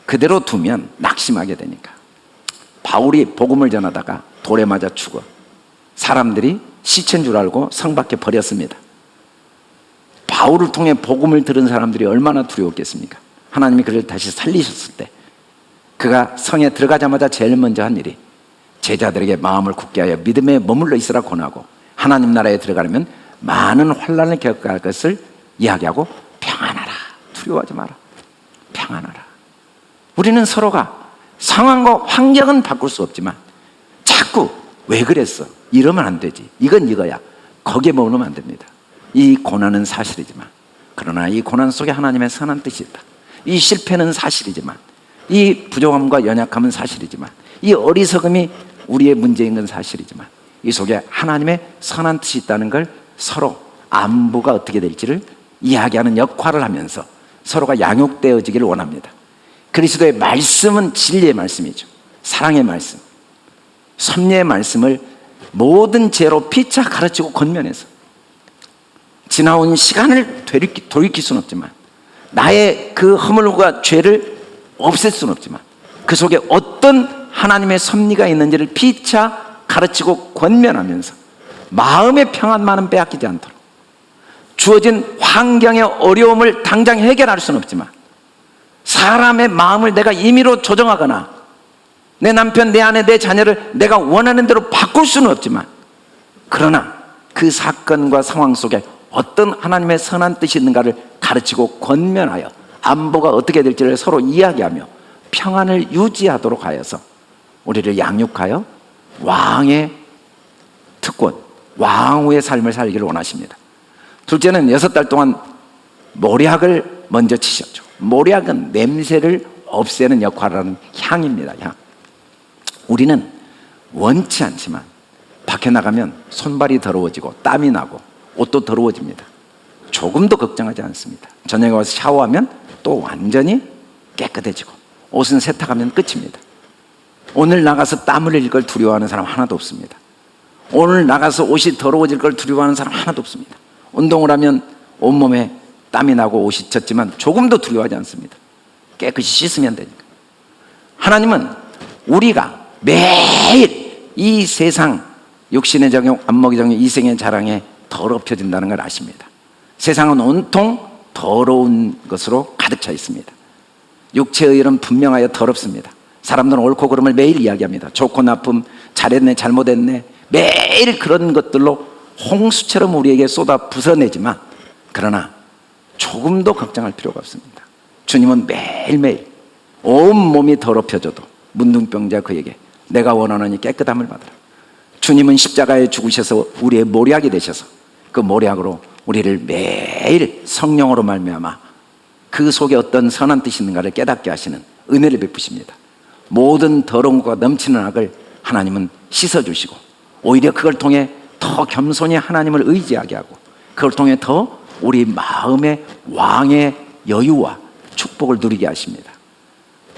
[SPEAKER 1] 그대로 두면 낙심하게 되니까. 바울이 복음을 전하다가 돌에 맞아 죽어 사람들이 시체인 줄 알고 성 밖에 버렸습니다. 바울을 통해 복음을 들은 사람들이 얼마나 두려웠겠습니까? 하나님이 그를 다시 살리셨을 때 그가 성에 들어가자마자 제일 먼저 한 일이 제자들에게 마음을 굳게 하여 믿음에 머물러 있으라 권하고 하나님 나라에 들어가려면 많은 환난을 겪어갈 것을 이야기하고 평안하라, 두려워하지 마라, 평안하라. 우리는 서로가 상황과 환경은 바꿀 수 없지만 자꾸 왜 그랬어? 이러면 안 되지, 이건 이거야, 거기에 머무르면 안 됩니다. 이 고난은 사실이지만 그러나 이 고난 속에 하나님의 선한 뜻이 있다. 이 실패는 사실이지만 이 부족함과 연약함은 사실이지만 이 어리석음이 우리의 문제인 건 사실이지만 이 속에 하나님의 선한 뜻이 있다는 걸 서로 안부가 어떻게 될지를 이야기하는 역할을 하면서 서로가 양육되어지기를 원합니다. 그리스도의 말씀은 진리의 말씀이죠. 사랑의 말씀, 섭리의 말씀을 모든 죄로 피차 가르치고 권면해서 지나온 시간을 돌이킬 수는 없지만 나의 그 허물과 죄를 없앨 수는 없지만 그 속에 어떤 하나님의 섭리가 있는지를 피차 가르치고 권면하면서 마음의 평안만은 빼앗기지 않도록 주어진 환경의 어려움을 당장 해결할 수는 없지만 사람의 마음을 내가 임의로 조정하거나 내 남편, 내 아내, 내 자녀를 내가 원하는 대로 바꿀 수는 없지만, 그러나 그 사건과 상황 속에 어떤 하나님의 선한 뜻이 있는가를 가르치고 권면하여 안보가 어떻게 될지를 서로 이야기하며 평안을 유지하도록 하여서 우리를 양육하여 왕의 특권, 왕후의 삶을 살기를 원하십니다. 둘째는 6달 동안 모략을 먼저 치셨죠. 모략은 냄새를 없애는 역할을 하는 향입니다. 향. 우리는 원치 않지만 밖에 나가면 손발이 더러워지고 땀이 나고 옷도 더러워집니다. 조금도 걱정하지 않습니다. 저녁에 와서 샤워하면 또 완전히 깨끗해지고 옷은 세탁하면 끝입니다. 오늘 나가서 땀 흘릴 걸 두려워하는 사람 하나도 없습니다. 오늘 나가서 옷이 더러워질 걸 두려워하는 사람 하나도 없습니다. 운동을 하면 온몸에 땀이 나고 옷이 젖지만 조금도 두려워하지 않습니다. 깨끗이 씻으면 되니까. 하나님은 우리가 매일 이 세상 육신의 정욕, 안목의 정욕, 이생의 자랑에 더럽혀진다는 걸 아십니다. 세상은 온통 더러운 것으로 가득 차 있습니다. 육체의 일은 분명하여 더럽습니다. 사람들은 옳고 그름을 매일 이야기합니다. 좋고 나쁨, 잘했네, 잘못했네, 매일 그런 것들로 홍수처럼 우리에게 쏟아 부숴내지만, 그러나 조금도 걱정할 필요가 없습니다. 주님은 매일매일 온몸이 더럽혀져도 문둥병자 그에게 내가 원하노니 깨끗함을 받으라. 주님은 십자가에 죽으셔서 우리의 모략이 되셔서 그 모략으로 우리를 매일 성령으로 말미암아 그 속에 어떤 선한 뜻이 있는가를 깨닫게 하시는 은혜를 베푸십니다. 모든 더러운 것과 넘치는 악을 하나님은 씻어주시고 오히려 그걸 통해 더 겸손히 하나님을 의지하게 하고 그걸 통해 더 우리 마음의 왕의 여유와 축복을 누리게 하십니다.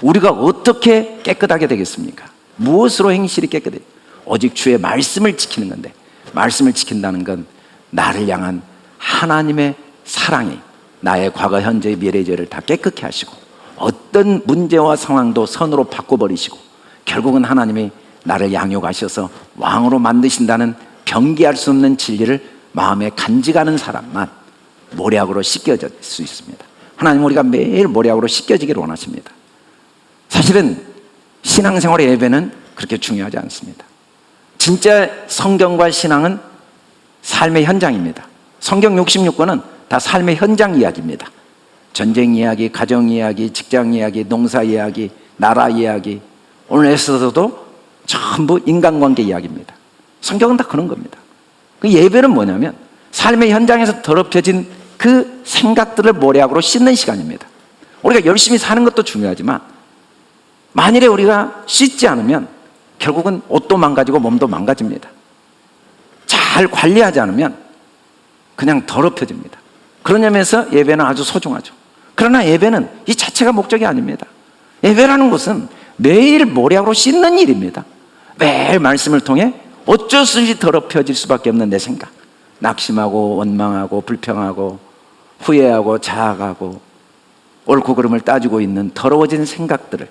[SPEAKER 1] 우리가 어떻게 깨끗하게 되겠습니까? 무엇으로 행실이 깨끗해요? 오직 주의 말씀을 지키는 건데, 말씀을 지킨다는 건 나를 향한 하나님의 사랑이 나의 과거, 현재, 미래의 죄를 다 깨끗게 하시고 어떤 문제와 상황도 선으로 바꿔버리시고 결국은 하나님이 나를 양육하셔서 왕으로 만드신다는 변기할 수 없는 진리를 마음에 간직하는 사람만 모략으로 씻겨질 수 있습니다. 하나님 우리가 매일 모략으로 씻겨지기를 원하십니다. 사실은 신앙생활의 예배는 그렇게 중요하지 않습니다. 진짜 성경과 신앙은 삶의 현장입니다. 성경 66권은 다 삶의 현장 이야기입니다. 전쟁 이야기, 가정 이야기, 직장 이야기, 농사 이야기, 나라 이야기, 오늘 에서도 전부 인간관계 이야기입니다. 성경은 다 그런 겁니다. 그 예배는 뭐냐면 삶의 현장에서 더럽혀진 그 생각들을 모략으로 씻는 시간입니다. 우리가 열심히 사는 것도 중요하지만 만일에 우리가 씻지 않으면 결국은 옷도 망가지고 몸도 망가집니다. 잘 관리하지 않으면 그냥 더럽혀집니다. 그런 점에서 예배는 아주 소중하죠. 그러나 예배는 이 자체가 목적이 아닙니다. 예배라는 것은 매일 모략으로 씻는 일입니다. 매일 말씀을 통해 어쩔 수 없이 더럽혀질 수밖에 없는 내 생각, 낙심하고 원망하고 불평하고 후회하고 자학하고 옳고 그름을 따지고 있는 더러워진 생각들을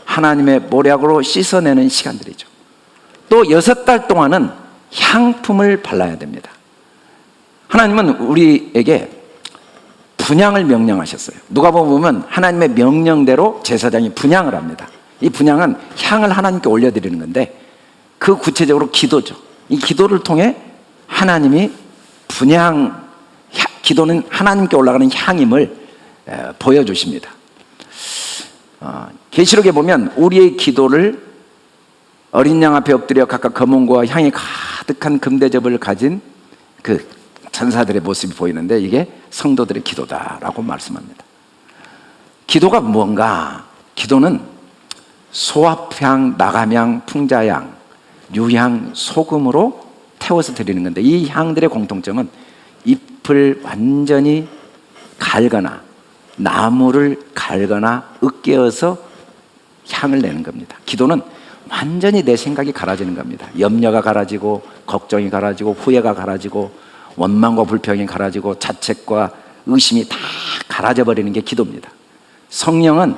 [SPEAKER 1] 하나님의 모략으로 씻어내는 시간들이죠. 또 6달 동안은 향품을 발라야 됩니다. 하나님은 우리에게 분향을 명령하셨어요. 누가복음 보면 하나님의 명령대로 제사장이 분향을 합니다. 이 분향은 향을 하나님께 올려드리는 건데 그 구체적으로 기도죠. 이 기도를 통해 하나님이 기도는 하나님께 올라가는 향임을 보여주십니다. 계시록에 보면 우리의 기도를 어린 양 앞에 엎드려 각각 검은고와 향이 가득한 금대접을 가진 그 천사들의 모습이 보이는데 이게 성도들의 기도다라고 말씀합니다. 기도가 무언가? 기도는 소합향, 나감향, 풍자향, 유향, 소금으로 태워서 드리는 건데 이 향들의 공통점은 잎을 완전히 갈거나 나무를 갈거나 으깨어서 향을 내는 겁니다. 기도는 완전히 내 생각이 갈아지는 겁니다. 염려가 갈아지고 걱정이 갈아지고 후회가 갈아지고 원망과 불평이 갈아지고 자책과 의심이 다 갈아져 버리는 게 기도입니다. 성령은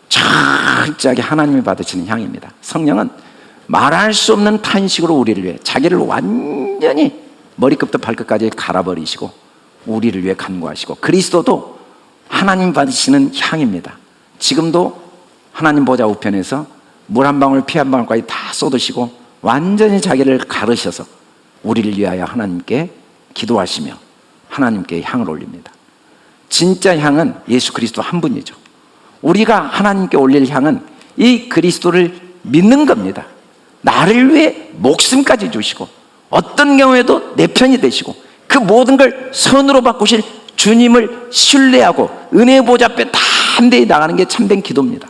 [SPEAKER 1] 철저하게 하나님이 받으시는 향입니다. 성령은 말할 수 없는 탄식으로 우리를 위해 자기를 완전히 머리끝부터 발끝까지 갈아버리시고 우리를 위해 간구하시고 그리스도도 하나님 받으시는 향입니다. 지금도 하나님 보좌 우편에서 물 한 방울 피 한 방울까지 다 쏟으시고 완전히 자기를 가르셔서 우리를 위하여 하나님께 기도하시며 하나님께 향을 올립니다. 진짜 향은 예수 그리스도 한 분이죠. 우리가 하나님께 올릴 향은 이 그리스도를 믿는 겁니다. 나를 위해 목숨까지 주시고 어떤 경우에도 내 편이 되시고 그 모든 걸 선으로 바꾸실 주님을 신뢰하고 은혜의 보좌 앞에 담대히 나가는 게 참된 기도입니다.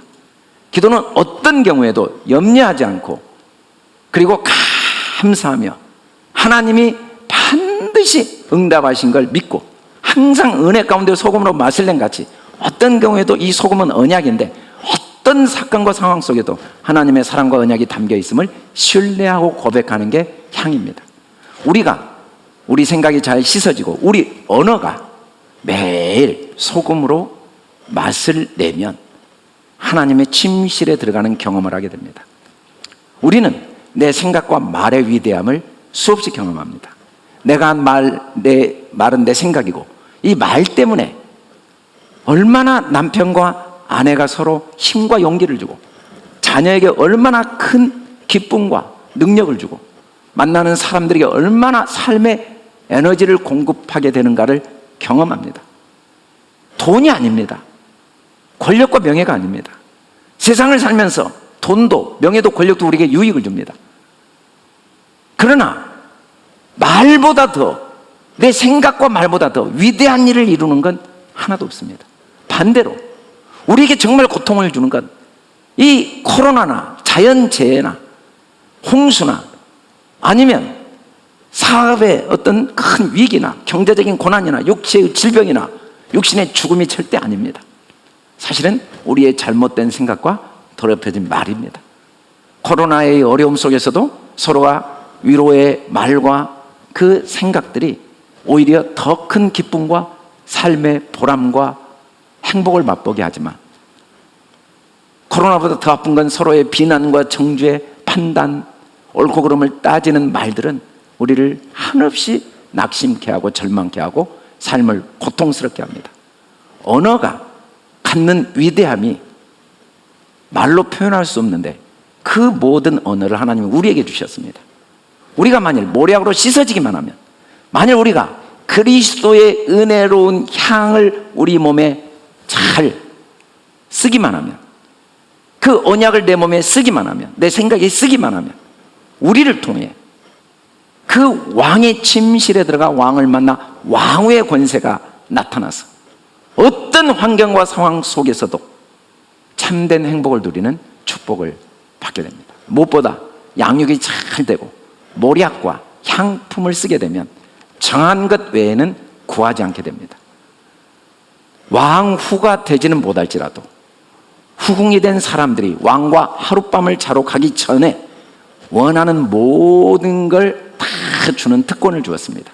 [SPEAKER 1] 기도는 어떤 경우에도 염려하지 않고 그리고 감사하며 하나님이 반드시 응답하신 걸 믿고 항상 은혜 가운데 소금으로 맛을 낸 같이 어떤 경우에도 이 소금은 언약인데 어떤 사건과 상황 속에도 하나님의 사랑과 언약이 담겨 있음을 신뢰하고 고백하는 게 향입니다. 우리 생각이 잘 씻어지고 우리 언어가 매일 소금으로 맛을 내면 하나님의 침실에 들어가는 경험을 하게 됩니다. 우리는 내 생각과 말의 위대함을 수없이 경험합니다. 내가 한 말은 내 생각이고 이 말 때문에 얼마나 남편과 아내가 서로 힘과 용기를 주고 자녀에게 얼마나 큰 기쁨과 능력을 주고 만나는 사람들에게 얼마나 삶의 에너지를 공급하게 되는가를 경험합니다. 돈이 아닙니다. 권력과 명예가 아닙니다. 세상을 살면서 돈도 명예도 권력도 우리에게 유익을 줍니다. 그러나 말보다 더 내 생각과 말보다 더 위대한 일을 이루는 건 하나도 없습니다. 반대로 우리에게 정말 고통을 주는 건 이 코로나나 자연재해나 홍수나 아니면 사업의 어떤 큰 위기나 경제적인 고난이나 육체의 질병이나 육신의 죽음이 절대 아닙니다. 사실은 우리의 잘못된 생각과 더럽혀진 말입니다. 코로나의 어려움 속에서도 서로가 위로의 말과 그 생각들이 오히려 더 큰 기쁨과 삶의 보람과 행복을 맛보게 하지만 코로나보다 더 아픈 건 서로의 비난과 정죄, 판단, 옳고 그름을 따지는 말들은 우리를 한없이 낙심케 하고 절망케 하고 삶을 고통스럽게 합니다. 언어가 갖는 위대함이 말로 표현할 수 없는데 그 모든 언어를 하나님이 우리에게 주셨습니다. 우리가 만일 모략으로 씻어지기만 하면, 만일 우리가 그리스도의 은혜로운 향을 우리 몸에 잘 쓰기만 하면, 그 언약을 내 몸에 쓰기만 하면, 내 생각에 쓰기만 하면 우리를 통해 그 왕의 침실에 들어가 왕을 만나 왕의 권세가 나타나서 어떤 환경과 상황 속에서도 참된 행복을 누리는 축복을 받게 됩니다. 무엇보다 양육이 잘 되고 모략과 향품을 쓰게 되면 정한 것 외에는 구하지 않게 됩니다. 왕후가 되지는 못할지라도 후궁이 된 사람들이 왕과 하룻밤을 자러 가기 전에 원하는 모든 걸 다 주는 특권을 주었습니다.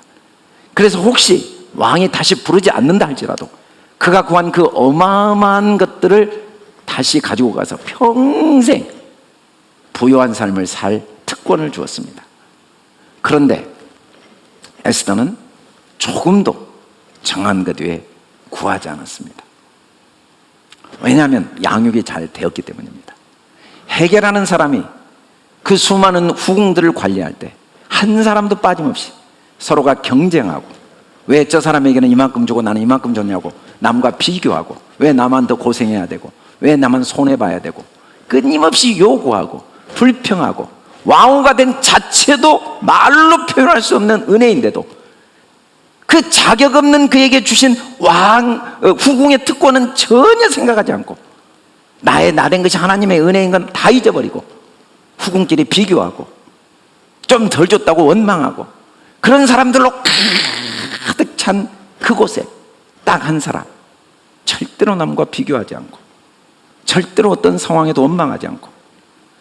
[SPEAKER 1] 그래서 혹시 왕이 다시 부르지 않는다 할지라도 그가 구한 그 어마어마한 것들을 다시 가지고 가서 평생 부유한 삶을 살 특권을 주었습니다. 그런데 에스더는 조금도 정한 것 외에 구하지 않았습니다. 왜냐하면 양육이 잘 되었기 때문입니다. 해결하는 사람이 그 수많은 후궁들을 관리할 때 한 사람도 빠짐없이 서로가 경쟁하고, 왜 저 사람에게는 이만큼 주고 나는 이만큼 줬냐고 남과 비교하고, 왜 나만 더 고생해야 되고, 왜 나만 손해봐야 되고, 끊임없이 요구하고 불평하고, 왕후가 된 자체도 말로 표현할 수 없는 은혜인데도 그 자격 없는 그에게 주신 후궁의 특권은 전혀 생각하지 않고 나된 것이 하나님의 은혜인 건 다 잊어버리고 후궁끼리 비교하고 좀 덜 줬다고 원망하고, 그런 사람들로 가득 찬 그곳에 딱 한 사람, 절대로 남과 비교하지 않고 절대로 어떤 상황에도 원망하지 않고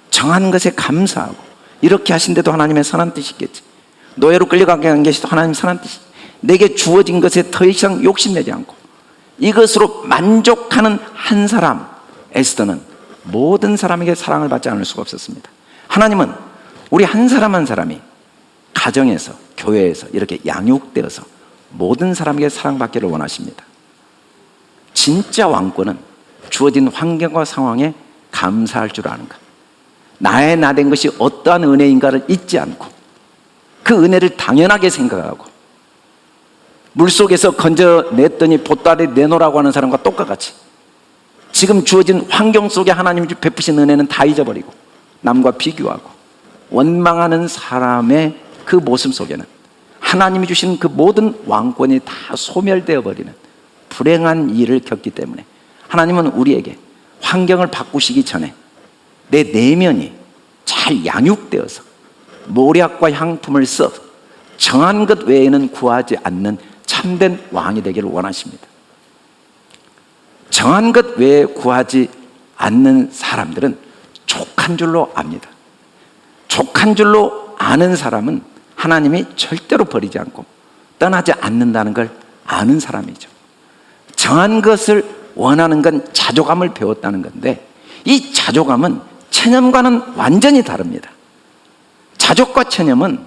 [SPEAKER 1] 정한 것에 감사하고, 이렇게 하신데도 하나님의 선한 뜻이겠지, 노예로 끌려가게 한 것이 하나님의 선한 뜻이, 내게 주어진 것에 더 이상 욕심내지 않고 이것으로 만족하는 한 사람 에스더는 모든 사람에게 사랑을 받지 않을 수가 없었습니다. 하나님은 우리 한 사람 한 사람이 가정에서, 교회에서 이렇게 양육되어서 모든 사람에게 사랑받기를 원하십니다. 진짜 왕권은 주어진 환경과 상황에 감사할 줄 아는 것, 나의 나된 것이 어떠한 은혜인가를 잊지 않고 그 은혜를 당연하게 생각하고 물속에서 건져냈더니 보따리 내놓으라고 하는 사람과 똑같이 지금 주어진 환경 속에 하나님이 베푸신 은혜는 다 잊어버리고 남과 비교하고 원망하는 사람의 그 모습 속에는 하나님이 주신 그 모든 왕권이 다 소멸되어 버리는 불행한 일을 겪기 때문에 하나님은 우리에게 환경을 바꾸시기 전에 내 내면이 잘 양육되어서 모략과 향품을 써 정한 것 외에는 구하지 않는 참된 왕이 되기를 원하십니다. 정한 것 외에 구하지 않는 사람들은 족한 줄로 압니다. 족한 줄로 아는 사람은 하나님이 절대로 버리지 않고 떠나지 않는다는 걸 아는 사람이죠. 정한 것을 원하는 건 자족감을 배웠다는 건데 이 자족감은 체념과는 완전히 다릅니다. 자족과 체념은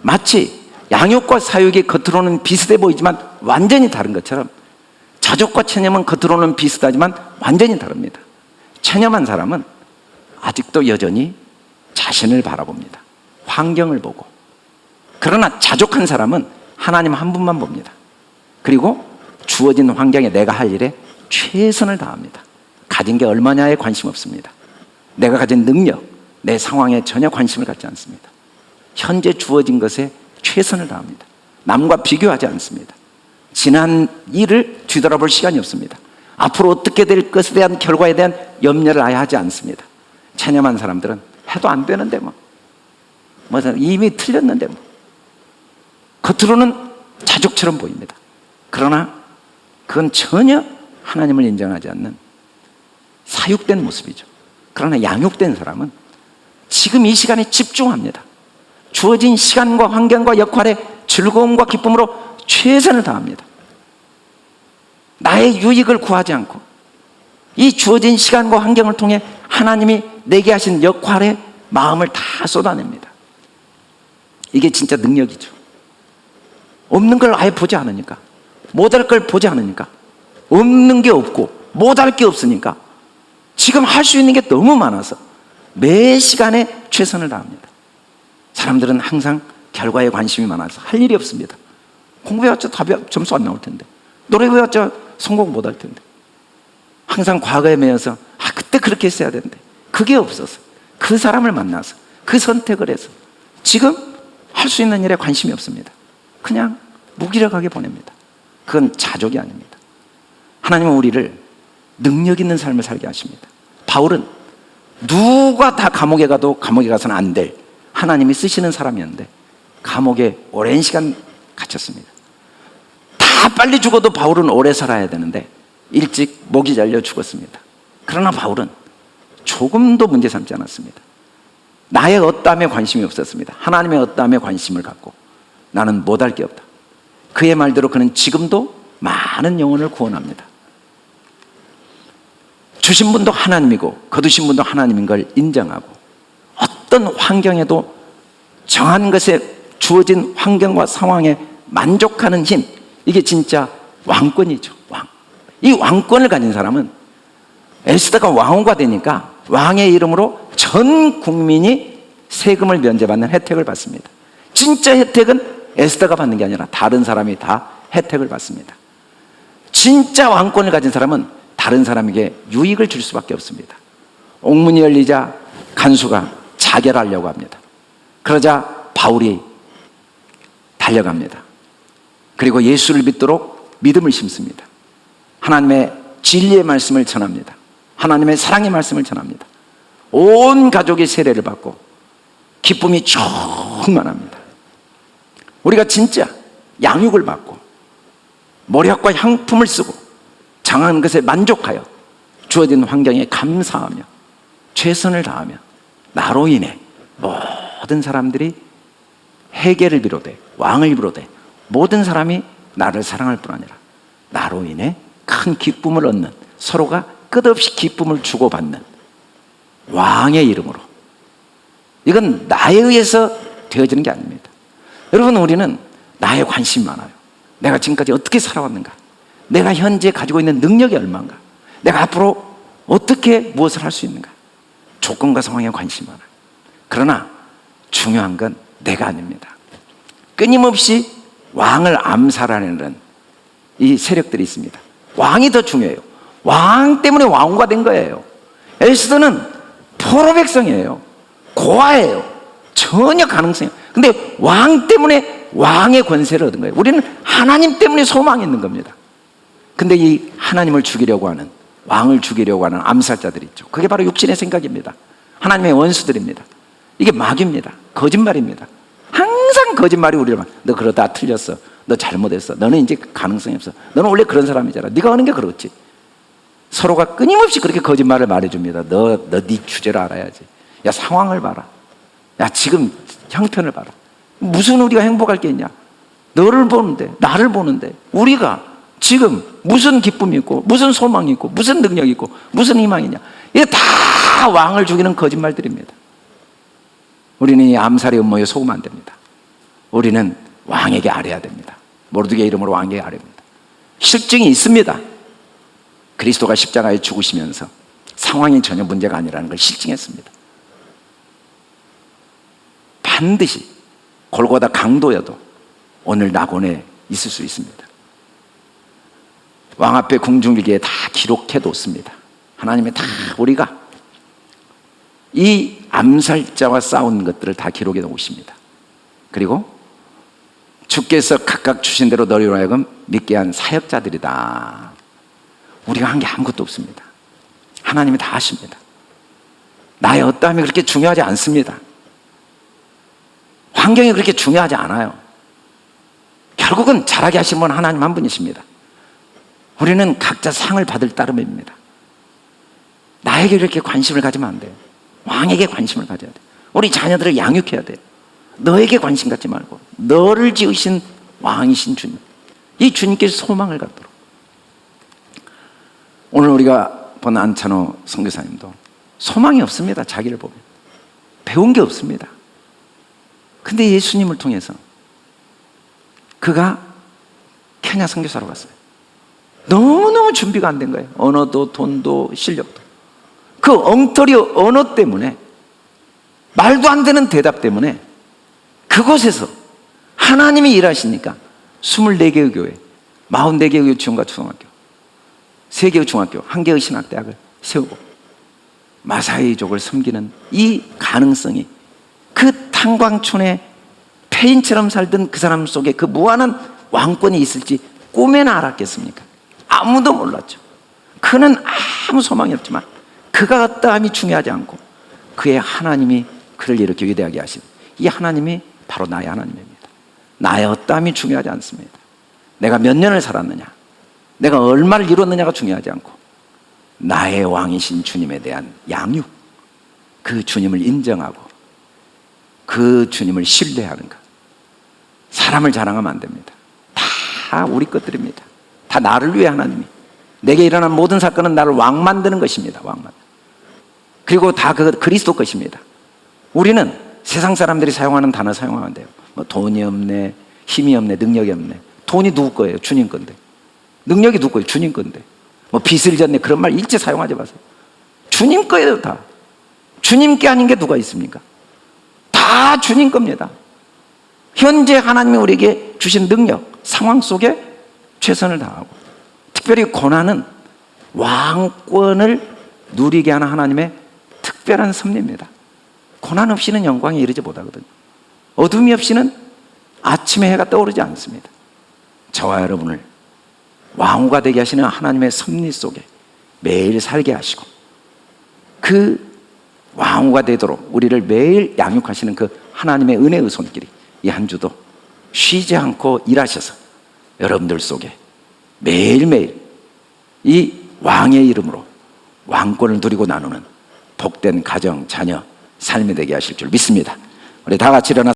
[SPEAKER 1] 마치 양육과 사육이 겉으로는 비슷해 보이지만 완전히 다른 것처럼 자족과 체념은 겉으로는 비슷하지만 완전히 다릅니다. 체념한 사람은 아직도 여전히 자신을 바라봅니다. 환경을 보고. 그러나 자족한 사람은 하나님 한 분만 봅니다. 그리고 주어진 환경에 내가 할 일에 최선을 다합니다. 가진 게 얼마냐에 관심 없습니다. 내가 가진 능력, 내 상황에 전혀 관심을 갖지 않습니다. 현재 주어진 것에 최선을 다합니다. 남과 비교하지 않습니다. 지난 일을 뒤돌아볼 시간이 없습니다. 앞으로 어떻게 될 것에 대한 결과에 대한 염려를 아예 하지 않습니다. 체념한 사람들은 해도 안 되는데 뭐 이미 틀렸는데 뭐 겉으로는 자족처럼 보입니다. 그러나 그건 전혀 하나님을 인정하지 않는 사육된 모습이죠. 그러나 양육된 사람은 지금 이 시간에 집중합니다. 주어진 시간과 환경과 역할에 즐거움과 기쁨으로 최선을 다합니다. 나의 유익을 구하지 않고 이 주어진 시간과 환경을 통해 하나님이 내게 하신 역할에 마음을 다 쏟아냅니다. 이게 진짜 능력이죠. 없는 걸 아예 보지 않으니까, 못할 걸 보지 않으니까, 없는 게 없고 못할 게 없으니까 지금 할 수 있는 게 너무 많아서 매 시간에 최선을 다합니다. 사람들은 항상 결과에 관심이 많아서 할 일이 없습니다. 공부해왔자 답이 점수 안 나올 텐데, 노래해왔자 성공 못 할 텐데, 항상 과거에 매여서 그때 그렇게 했어야 되는데 그게 없어서 그 사람을 만나서 그 선택을 해서 지금 할 수 있는 일에 관심이 없습니다. 그냥 무기력하게 보냅니다. 그건 자족이 아닙니다. 하나님은 우리를 능력 있는 삶을 살게 하십니다. 바울은 누가 다 감옥에 가도 감옥에 가서는 안 될 하나님이 쓰시는 사람이었는데 감옥에 오랜 시간 갇혔습니다. 다 빨리 죽어도 바울은 오래 살아야 되는데 일찍 목이 잘려 죽었습니다. 그러나 바울은 조금도 문제 삼지 않았습니다. 나의 어떠함에 관심이 없었습니다. 하나님의 어떠함에 관심을 갖고 나는 못할 게 없다. 그의 말대로 그는 지금도 많은 영혼을 구원합니다. 주신 분도 하나님이고 거두신 분도 하나님인 걸 인정하고 어떤 환경에도 정한 것에 주어진 환경과 상황에 만족하는 힘, 이게 진짜 왕권이죠. 왕. 이 왕권을 가진 사람은 에스더가 왕후가 되니까 왕의 이름으로 전 국민이 세금을 면제받는 혜택을 받습니다. 진짜 혜택은 에스더가 받는 게 아니라 다른 사람이 다 혜택을 받습니다. 진짜 왕권을 가진 사람은 다른 사람에게 유익을 줄 수밖에 없습니다. 옥문이 열리자 간수가 자결하려고 합니다. 그러자 바울이 달려갑니다. 그리고 예수를 믿도록 믿음을 심습니다. 하나님의 진리의 말씀을 전합니다. 하나님의 사랑의 말씀을 전합니다. 온 가족이 세례를 받고 기쁨이 충만합니다. 우리가 진짜 양육을 받고 모략과 향품을 쓰고 정한 것에 만족하여 주어진 환경에 감사하며 최선을 다하며 나로 인해 모든 사람들이 회개를 비롯해 왕을 비롯해 모든 사람이 나를 사랑할 뿐 아니라 나로 인해 큰 기쁨을 얻는, 서로가 끝없이 기쁨을 주고받는 왕의 이름으로, 이건 나에 의해서 되어지는 게 아닙니다. 여러분, 우리는 나에 관심이 많아요. 내가 지금까지 어떻게 살아왔는가, 내가 현재 가지고 있는 능력이 얼마인가, 내가 앞으로 어떻게 무엇을 할 수 있는가, 조건과 상황에 관심이 많아요. 그러나 중요한 건 내가 아닙니다. 끊임없이 왕을 암살하는 이 세력들이 있습니다. 왕이 더 중요해요. 왕 때문에 왕후가 된 거예요. 에스더는 포로 백성이에요. 고아예요. 전혀 가능성이. 근데 왕 때문에 왕의 권세를 얻은 거예요. 우리는 하나님 때문에 소망이 있는 겁니다. 근데 이 하나님을 죽이려고 하는, 왕을 죽이려고 하는 암살자들이 있죠. 그게 바로 육신의 생각입니다. 하나님의 원수들입니다. 이게 마귀입니다. 거짓말입니다. 항상 거짓말이 우리를 막, 너 그러다 틀렸어. 너 잘못했어. 너는 이제 가능성이 없어. 너는 원래 그런 사람이잖아. 네가 하는 게 그렇지. 서로가 끊임없이 그렇게 거짓말을 말해줍니다. 너 네 주제를 알아야지. 야, 상황을 봐라. 야, 지금 형편을 봐라. 무슨 우리가 행복할 게 있냐? 너를 보는데, 나를 보는데, 우리가 지금 무슨 기쁨이 있고, 무슨 소망이 있고, 무슨 능력이 있고, 무슨 희망이냐? 이게 다 왕을 죽이는 거짓말들입니다. 우리는 이 암살의 음모에 속으면 안 됩니다. 우리는 왕에게 아뢰야 됩니다. 모르드게의 이름으로 왕에게 아뢰입니다. 실증이 있습니다. 그리스도가 십자가에 죽으시면서 상황이 전혀 문제가 아니라는 걸 실증했습니다. 반드시 골고다 강도여도 오늘 낙원에 있을 수 있습니다. 왕 앞에 궁중일기에 다 기록해 뒀습니다. 하나님이 다 우리가 이 암살자와 싸운 것들을 다 기록해 놓으십니다. 그리고 주께서 각각 주신 대로 너희로 하여금 믿게 한 사역자들이다. 우리가 한 게 아무것도 없습니다. 하나님이 다 하십니다. 나의 어떠함이 그렇게 중요하지 않습니다. 환경이 그렇게 중요하지 않아요. 결국은 잘하게 하신 분 하나님 한 분이십니다. 우리는 각자 상을 받을 따름입니다. 나에게 이렇게 관심을 가지면 안 돼요. 왕에게 관심을 가져야 돼요. 우리 자녀들을 양육해야 돼요. 너에게 관심 갖지 말고 너를 지으신 왕이신 주님, 이 주님께서 소망을 갖도록. 오늘 우리가 본 안찬호 선교사님도 소망이 없습니다. 자기를 보면 배운 게 없습니다. 근데 예수님을 통해서 그가 케냐 선교사로 갔어요. 너무너무 준비가 안 된 거예요. 언어도 돈도 실력도. 그 엉터리 언어 때문에, 말도 안 되는 대답 때문에 그곳에서 하나님이 일하시니까 24개의 교회, 44개의 유치원과 초등학교, 3개의 중학교, 1개의 신학대학을 세우고 마사이족을 섬기는 이 가능성이 그 탄광촌에 폐인처럼 살던 그 사람 속에 그 무한한 왕권이 있을지 꿈에나 알았겠습니까? 아무도 몰랐죠. 그는 아무 소망이 없지만 그가 어떠함이 중요하지 않고 그의 하나님이 그를 이렇게 위대하게 하신 이 하나님이 바로 나의 하나님입니다. 나의 어떠함이 중요하지 않습니다. 내가 몇 년을 살았느냐, 내가 얼마를 이뤘느냐가 중요하지 않고 나의 왕이신 주님에 대한 양육, 그 주님을 인정하고 그 주님을 신뢰하는 것. 사람을 자랑하면 안 됩니다. 다 우리 것들입니다. 다 나를 위해 하나님이, 내게 일어난 모든 사건은 나를 왕 만드는 것입니다. 왕만. 그리고 다 그 그리스도 것입니다. 우리는 세상 사람들이 사용하는 단어 사용하면 돼요. 뭐 돈이 없네, 힘이 없네, 능력이 없네. 돈이 누구 거예요? 주님 건데. 능력이 누구 거예요? 주님 건데. 뭐 빚을 졌네, 그런 말 일체 사용하지 마세요. 주님 거예요. 다 주님께 아닌 게 누가 있습니까? 다 주님 겁니다. 현재 하나님이 우리에게 주신 능력, 상황 속에 최선을 다하고, 특별히 고난은 왕권을 누리게 하는 하나님의 특별한 섭리입니다. 고난 없이는 영광에 이르지 못하거든요. 어둠이 없이는 아침에 해가 떠오르지 않습니다. 저와 여러분을 왕후가 되게 하시는 하나님의 섭리 속에 매일 살게 하시고, 그 왕후가 되도록 우리를 매일 양육하시는 그 하나님의 은혜의 손길이 이 한 주도 쉬지 않고 일하셔서 여러분들 속에 매일매일 이 왕의 이름으로 왕권을 누리고 나누는 복된 가정, 자녀, 삶이 되게 하실 줄 믿습니다. 우리 다 같이 일어나